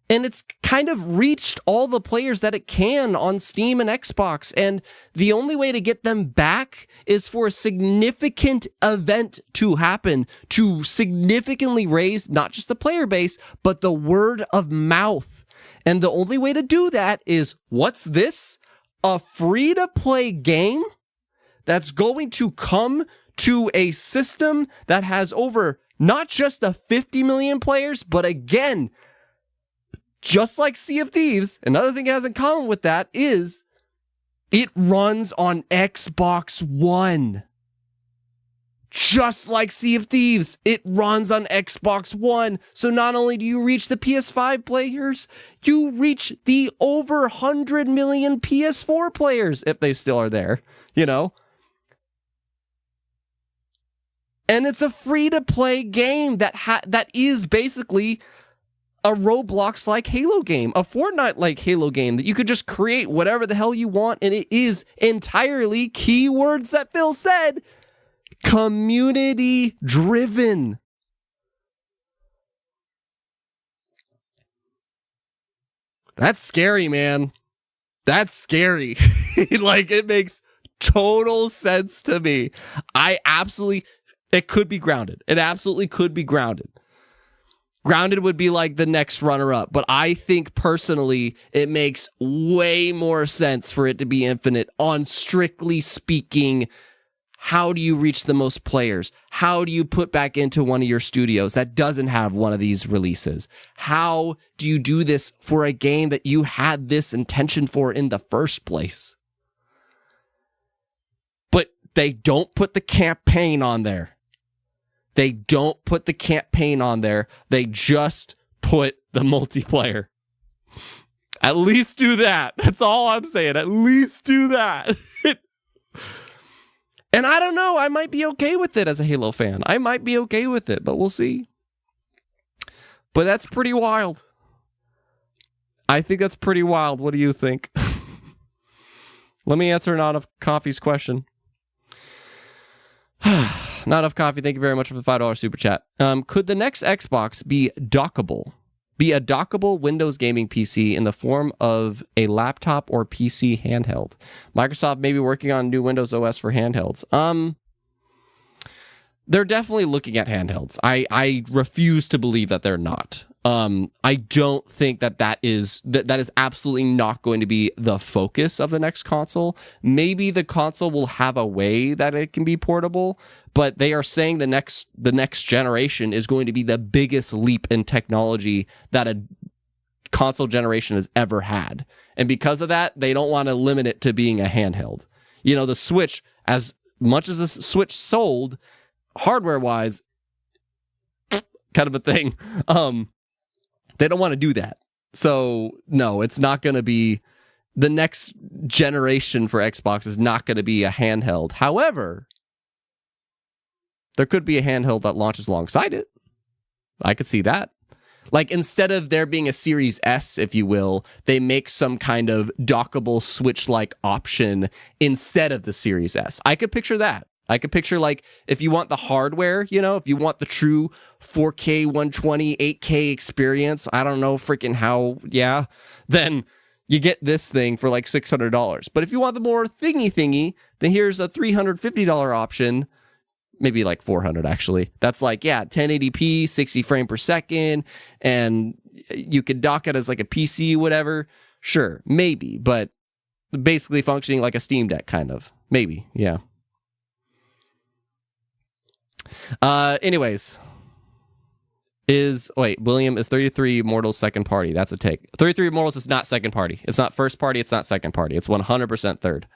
And it's kind of reached all the players that it can on Steam and Xbox. And the only way to get them back is for a significant event to happen to significantly raise not just the player base, but the word of mouth. And the only way to do that is, what's this? A free-to-play game that's going to come to a system that has over not just the 50 million players, but again, just like Sea of Thieves, another thing it has in common with that is it runs on Xbox One. Just like Sea of Thieves, it runs on Xbox One. So not only do you reach the PS5 players, you reach the over 100 million PS4 players, if they still are there, you know? And it's a free-to-play game that is basically a Roblox-like Halo game, a Fortnite-like Halo game that you could just create whatever the hell you want, and it is entirely keywords that Phil said, community-driven. That's scary, man. That's scary. Like, it makes total sense to me. It could be grounded. It absolutely could be grounded. Grounded would be like the next runner-up, but I think personally it makes way more sense for it to be Infinite on, strictly speaking, how do you reach the most players? How do you put back into one of your studios that doesn't have one of these releases? How do you do this for a game that you had this intention for in the first place? But they don't put the campaign on there. They don't put the campaign on there. They just put the multiplayer. At least do that. That's all I'm saying. At least do that. And I don't know, I might be okay with it as a Halo fan. I might be okay with it, but we'll see. But that's pretty wild. I think that's pretty wild. What do you think? Let me answer Not Of Coffee's question. Not Of Coffee, thank you very much for the $5 super chat. Could the next Xbox be dockable? Be a dockable Windows gaming PC in the form of a laptop or PC handheld? Microsoft may be working on new Windows OS for handhelds. They're definitely looking at handhelds. I refuse to believe that they're not. I don't think that is absolutely not going to be the focus of the next console. Maybe the console will have a way that it can be portable, but they are saying the next generation is going to be the biggest leap in technology that a console generation has ever had. And because of that, they don't want to limit it to being a handheld. You know, the Switch, as much as the Switch sold, hardware-wise, kind of a thing, they don't want to do that. So, no, it's not going to be... The next generation for Xbox is not going to be a handheld. However, there could be a handheld that launches alongside it. I could see that. Like, instead of there being a Series S, if you will, they make some kind of dockable Switch-like option instead of the Series S. I could picture that. I could picture, like, if you want the hardware, you know, if you want the true 4K, 120, 8K experience, I don't know freaking how, yeah, then you get this thing for like $600. But if you want the more thingy, then here's a $350 option, maybe like $400 actually. That's like, yeah, 1080p, 60 frame per second, and you could dock it as like a PC, whatever. Sure, maybe, but basically functioning like a Steam Deck, kind of. Maybe, yeah. Anyways, William, is 33 Immortals second party? That's a take. 33 Immortals is not second party. It's not first party. It's not second party. It's 100% third.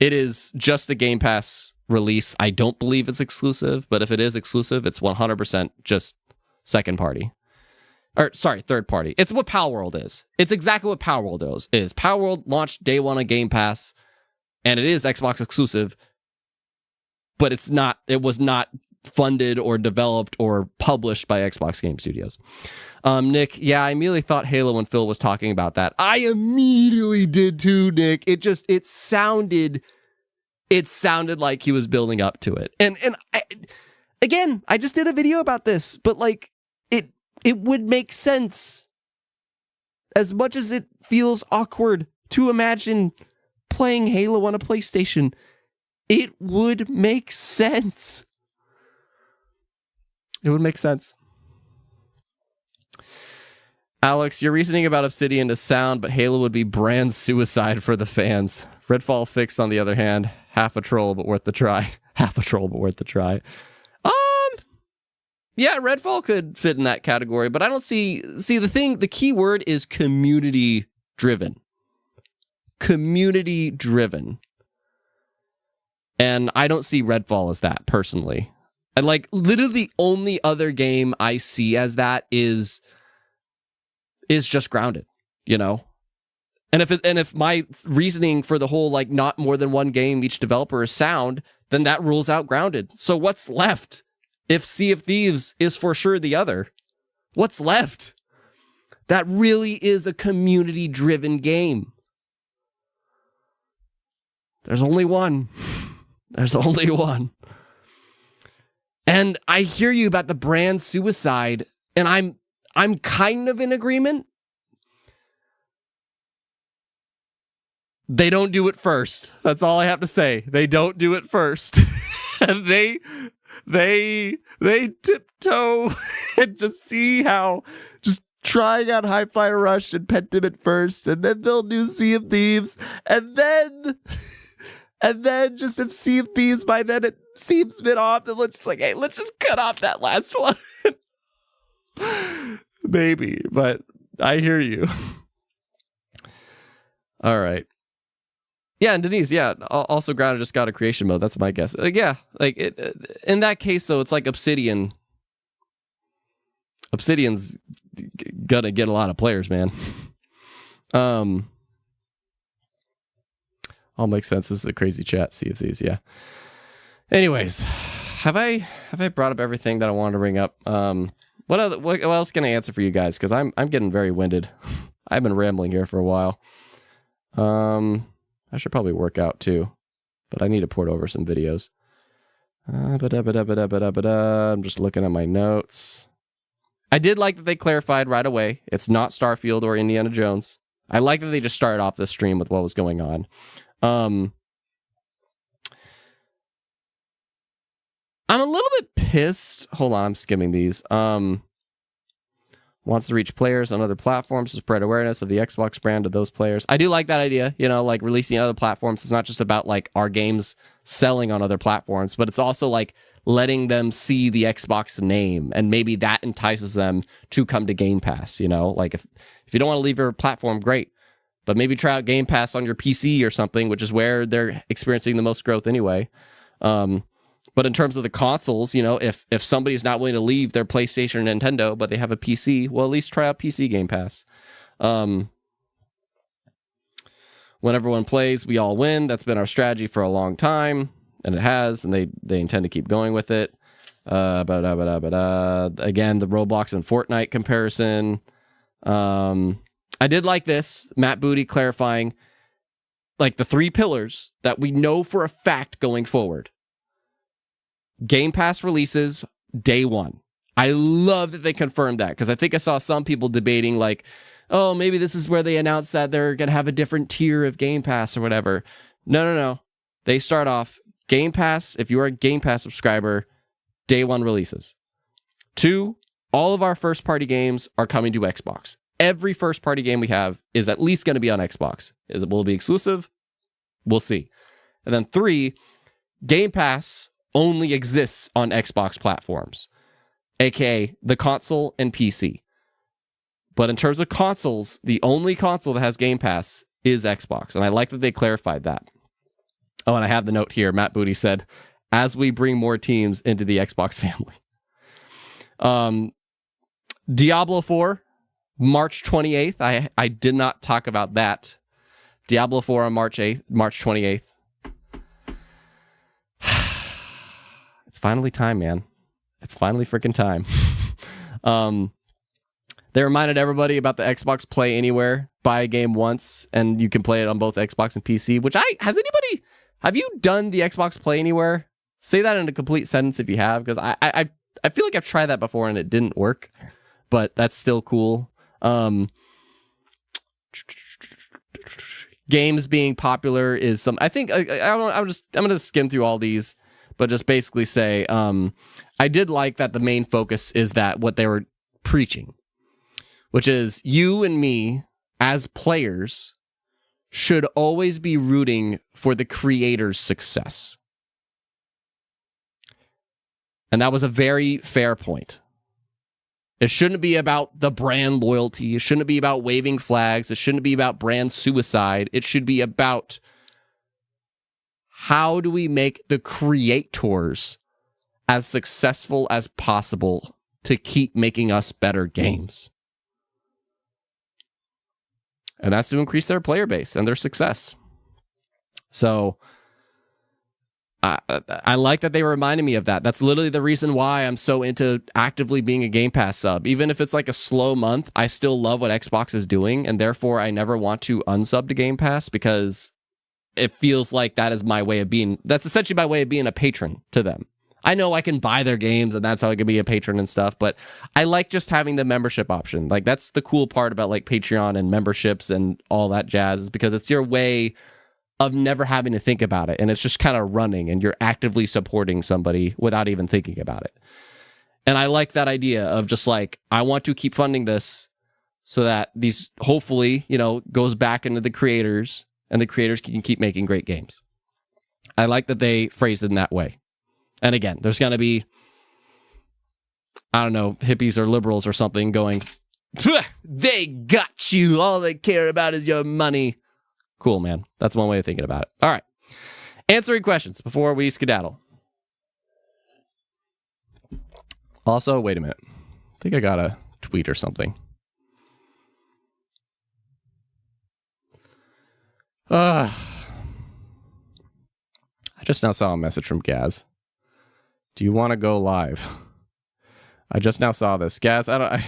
It is just a Game Pass release. I don't believe it's exclusive, but if it is exclusive, it's 100% just second party. Or, sorry, third party. It's what Palworld is. It's exactly what Palworld is. Palworld launched day one on Game Pass, and it is Xbox exclusive, but it was not funded or developed or published by Xbox Game Studios. Nick, yeah, I immediately thought Halo when Phil was talking about that. I immediately did too, Nick. It sounded like he was building up to it. And I just did a video about this, but like it would make sense, as much as it feels awkward to imagine playing Halo on a PlayStation. It would make sense. It would make sense. Alex, your reasoning about Obsidian is sound, but Halo would be brand suicide for the fans. Redfall fixed, on the other hand, half a troll, but worth the try. Half a troll, but worth the try. Yeah, Redfall could fit in that category, but I don't see the key word is community driven. Community driven. And I don't see Redfall as that, personally. And like, literally the only other game I see as that is just Grounded, you know? And if my reasoning for the whole, like, not more than one game each developer is sound, then that rules out Grounded. So what's left if Sea of Thieves is for sure the other? What's left? That really is a community-driven game. There's only one. There's only one. And I hear you about the brand suicide, and I'm kind of in agreement. They don't do it first. That's all I have to say. They don't do it first. they tiptoe and just see how just trying out Hi-Fi Rush and Pentiment first, and then they'll do Sea of Thieves, and then just if Sea of Thieves by then it seems a bit off, then let's just cut off that last one. Maybe, but I hear you. All right. Yeah, and Denise, yeah, also Grounded just got a creation mode. That's my guess. Yeah, like in that case, though, it's like Obsidian. Obsidian's gonna get a lot of players, man. All makes sense. This is a crazy chat. See if these, yeah. Anyways, have I brought up everything that I wanted to bring up? What else can I answer for you guys? Because I'm getting very winded. I've been rambling here for a while. I should probably work out too, but I need to port over some videos. I'm just looking at my notes. I did like that they clarified right away. It's not Starfield or Indiana Jones. I like that they just started off this stream with what was going on. I'm a little bit pissed. Hold on, I'm skimming these. Wants to reach players on other platforms to spread awareness of the Xbox brand to those players. I do like that idea, like releasing on other platforms. It's not just about like our games selling on other platforms, but it's also like letting them see the Xbox name, and maybe that entices them to come to Game Pass, Like if you don't want to leave your platform, great. But maybe try out Game Pass on your PC or something, which is where they're experiencing the most growth anyway. But in terms of the consoles, if somebody's not willing to leave their PlayStation or Nintendo, but they have a PC, well, at least try out PC Game Pass. When everyone plays, we all win. That's been our strategy for a long time, and it has, and they intend to keep going with it. Again, the Roblox and Fortnite comparison. I did like this. Matt Booty clarifying like the 3 pillars that we know for a fact going forward. Game Pass releases day 1. I love that they confirmed that, because I think I saw some people debating like, oh, maybe this is where they announced that they're going to have a different tier of Game Pass or whatever. No. They start off Game Pass. If you are a Game Pass subscriber, day 1 releases. 2, all of our first party games are coming to Xbox. Every first party game we have is at least going to be on Xbox. Will it be exclusive? We'll see. And then 3, Game Pass only exists on Xbox platforms, aka the console and PC. But in terms of consoles, the only console that has Game Pass is Xbox, and I like that they clarified that. Oh, and I have the note here. Matt Booty said, as we bring more teams into the Xbox family. Diablo 4, March 28th. I did not talk about that. Diablo 4 on March 28th. It's finally time, man. It's finally freaking time. They reminded everybody about the Xbox Play Anywhere. Buy a game once, and you can play it on both Xbox and PC. Have you done the Xbox Play Anywhere? Say that in a complete sentence if you have, because I feel like I've tried that before and it didn't work, but that's still cool. Games being popular is some. I think I'm gonna skim through all these, but just basically say I did like that the main focus is that what they were preaching, which is you and me as players should always be rooting for the creator's success. And that was a very fair point. It shouldn't be about the brand loyalty. It shouldn't be about waving flags. It shouldn't be about brand suicide. It should be about how do we make the creators as successful as possible to keep making us better games. And that's to increase their player base and their success. So I like that they reminded me of that. That's literally the reason why I'm so into actively being a Game Pass sub. Even if it's like a slow month, I still love what Xbox is doing, and therefore I never want to unsub to Game Pass because it feels like that is my way of being. That's essentially my way of being a patron to them. I know I can buy their games, and that's how I can be a patron and stuff, but I like just having the membership option. Like, that's the cool part about like Patreon and memberships and all that jazz, is because it's your way of never having to think about it, and it's just kind of running, and you're actively supporting somebody without even thinking about it. And I like that idea of just like, I want to keep funding this so that these hopefully, goes back into the creators, and the creators can keep making great games. I like that they phrased it in that way. And again, there's going to be, I don't know, hippies or liberals or something going, they got you. All they care about is your money. Cool, man. That's one way of thinking about it. All right. Answering questions before we skedaddle. Also, wait a minute. I think I got a tweet or something. I just now saw a message from Gaz. Do you want to go live? I just now saw this. Gaz, I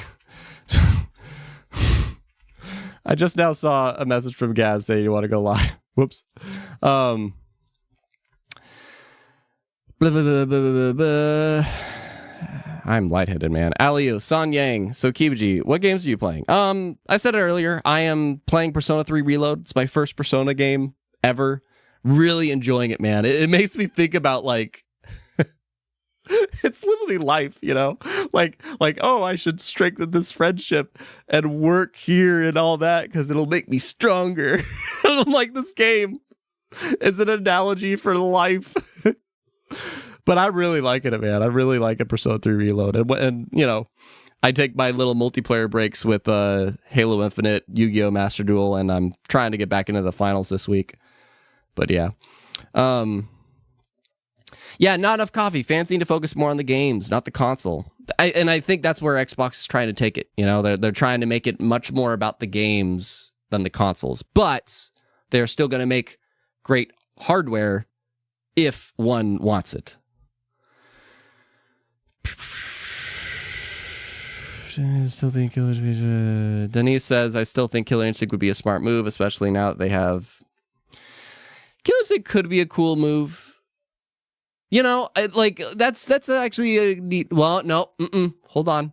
just now saw a message from Gaz saying you want to go live. Whoops. Blah, blah, blah, blah, blah, blah. I'm lightheaded, man. Aliu, San Yang, so Kibiji, what games are you playing? I said it earlier. I am playing Persona 3 Reload. It's my first Persona game ever. Really enjoying it, man. It makes me think about like it's literally life, like, oh, I should strengthen this friendship and work here and all that because it'll make me stronger. And I'm like, this game is an analogy for life. But I really like it, man. I really like it, Persona 3 Reload. And I take my little multiplayer breaks with Halo Infinite, Yu-Gi-Oh! Master Duel, and I'm trying to get back into the finals this week. But yeah. Yeah, not enough coffee. Fans need to focus more on the games, not the console. And I think that's where Xbox is trying to take it. They're trying to make it much more about the games than the consoles. But they're still going to make great hardware if one wants it. I still think Denise says, I still think Killer Instinct would be a smart move, especially now that they have... Killer Instinct could be a cool move. That's actually a neat... Well, no, hold on.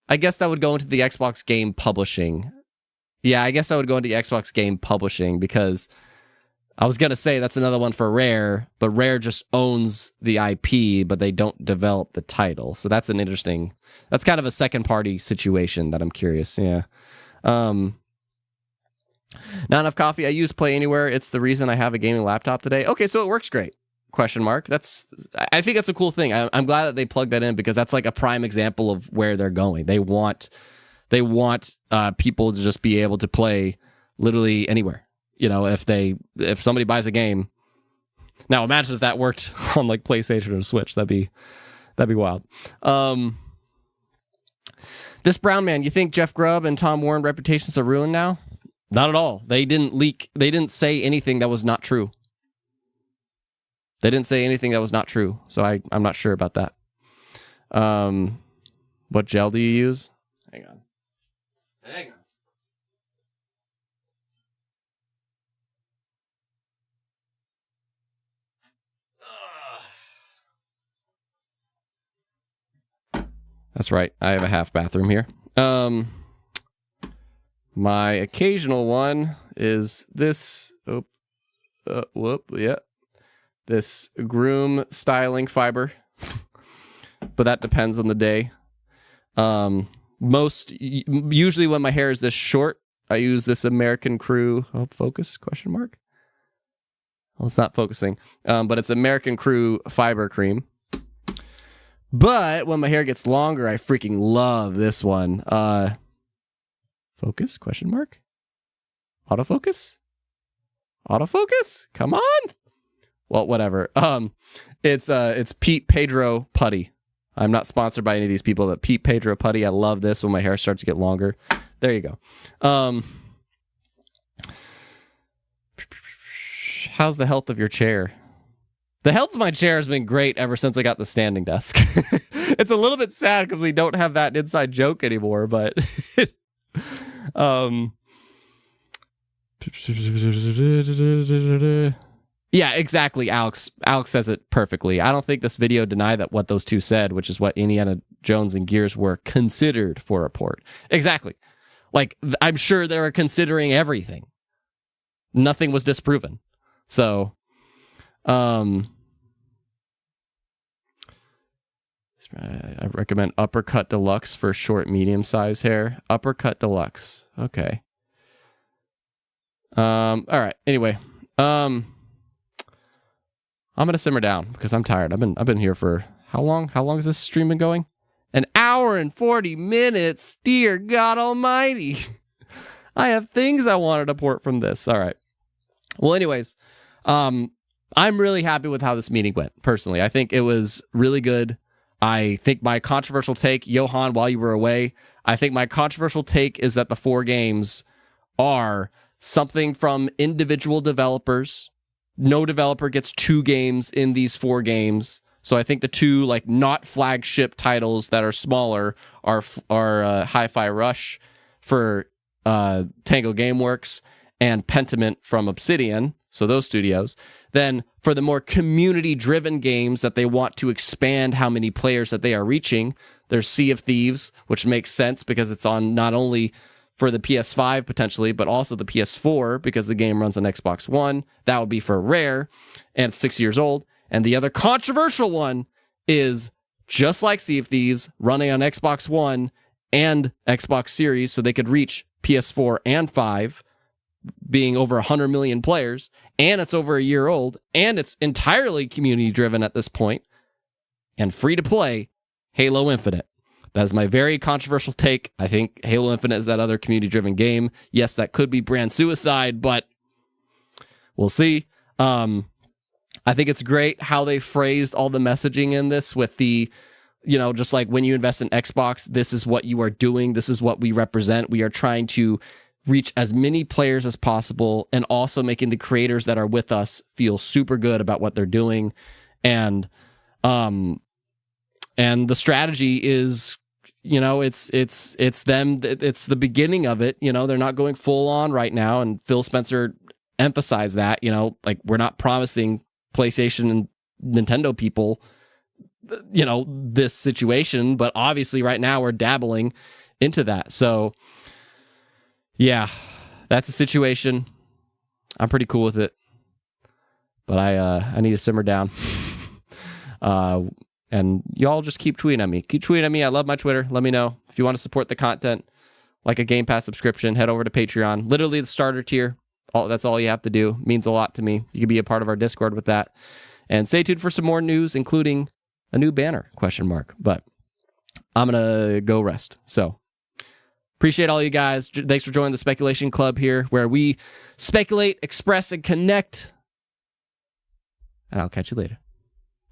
I guess that would go into the Xbox game publishing. Yeah, I guess I would go into the Xbox game publishing because I was going to say that's another one for Rare, but Rare just owns the IP, but they don't develop the title. So that's an interesting... That's kind of a second-party situation that I'm curious, yeah. Not enough coffee. I use Play Anywhere. It's the reason I have a gaming laptop today. Okay, so it works great. Question mark. I think that's a cool thing. I'm glad that they plugged that in because that's like a prime example of where they're going. They want people to just be able to play literally anywhere. If somebody buys a game. Now imagine if that worked on like PlayStation or Switch. That'd be wild. This Brown Man, you think Jeff Grubb and Tom Warren reputations are ruined now? Not at all. They didn't leak. They didn't say anything that was not true. They didn't say anything that was not true. So I'm not sure about that. What gel do you use? Hang on. That's right. I have a half bathroom here. My occasional one is this. This Groom styling fiber, but that depends on the day. Usually when my hair is this short, I use this American Crew. Focus? Question mark. Well, it's not focusing, but it's American Crew fiber cream. But when my hair gets longer, I freaking love this one. Focus? Question mark. Autofocus? Come on. Well, whatever. It's Pete Pedro Putty. I'm not sponsored by any of these people, but Pete Pedro Putty. I love this when my hair starts to get longer. There you go. How's the health of your chair? The health of my chair has been great ever since I got the standing desk. It's a little bit sad because we don't have that inside joke anymore, but yeah, exactly, Alex. Alex says it perfectly. I don't think this video denied that what those two said, which is what Indiana Jones and Gears were considered for a port. Exactly. Like, I'm sure they were considering everything. Nothing was disproven. So, I recommend Uppercut Deluxe for short, medium-sized hair. Uppercut Deluxe. Okay. All right. Anyway, I'm gonna simmer down because I'm tired. I've been here for how long? How long has this stream been going? An hour and 40 minutes. Dear God Almighty. I have things I wanted to port from this. All right. Well, anyways, I'm really happy with how this meeting went, personally. I think it was really good. I think my controversial take, Johan, while you were away, I think my controversial take is that the 4 games are something from individual developers. No developer gets 2 games in these 4 games. So I think the 2 like not flagship titles that are smaller are Hi-Fi Rush for Tango Gameworks and Pentiment from Obsidian, so those studios. Then for the more community-driven games that they want to expand how many players that they are reaching, there's Sea of Thieves, which makes sense because it's on not only for the PS5 potentially, but also the PS4 because the game runs on Xbox One. That would be for Rare, and it's 6 years old. And the other controversial one is just like Sea of Thieves, running on Xbox One and Xbox Series, so they could reach PS4 and 5, being over 100 million players, and it's over a year old, and it's entirely community-driven at this point, and free-to-play, Halo Infinite. That is my very controversial take. I think Halo Infinite is that other community-driven game. Yes, that could be brand suicide, but we'll see. I think it's great how they phrased all the messaging in this with the, just like when you invest in Xbox, this is what you are doing. This is what we represent. We are trying to reach as many players as possible and also making the creators that are with us feel super good about what they're doing. And the strategy is, it's them. It's the beginning of it. They're not going full on right now. And Phil Spencer emphasized that, like we're not promising PlayStation and Nintendo people, this situation, but obviously right now we're dabbling into that. So yeah, that's the situation. I'm pretty cool with it, but I need to simmer down. And y'all just keep tweeting at me. Keep tweeting at me. I love my Twitter. Let me know if you want to support the content, like a Game Pass subscription. Head over to Patreon. Literally the starter tier. That's all you have to do. It means a lot to me. You can be a part of our Discord with that. And stay tuned for some more news, including a new banner, ? But I'm going to go rest. So appreciate all you guys. Thanks for joining the Speculation Club here, where we speculate, express, and connect. And I'll catch you later.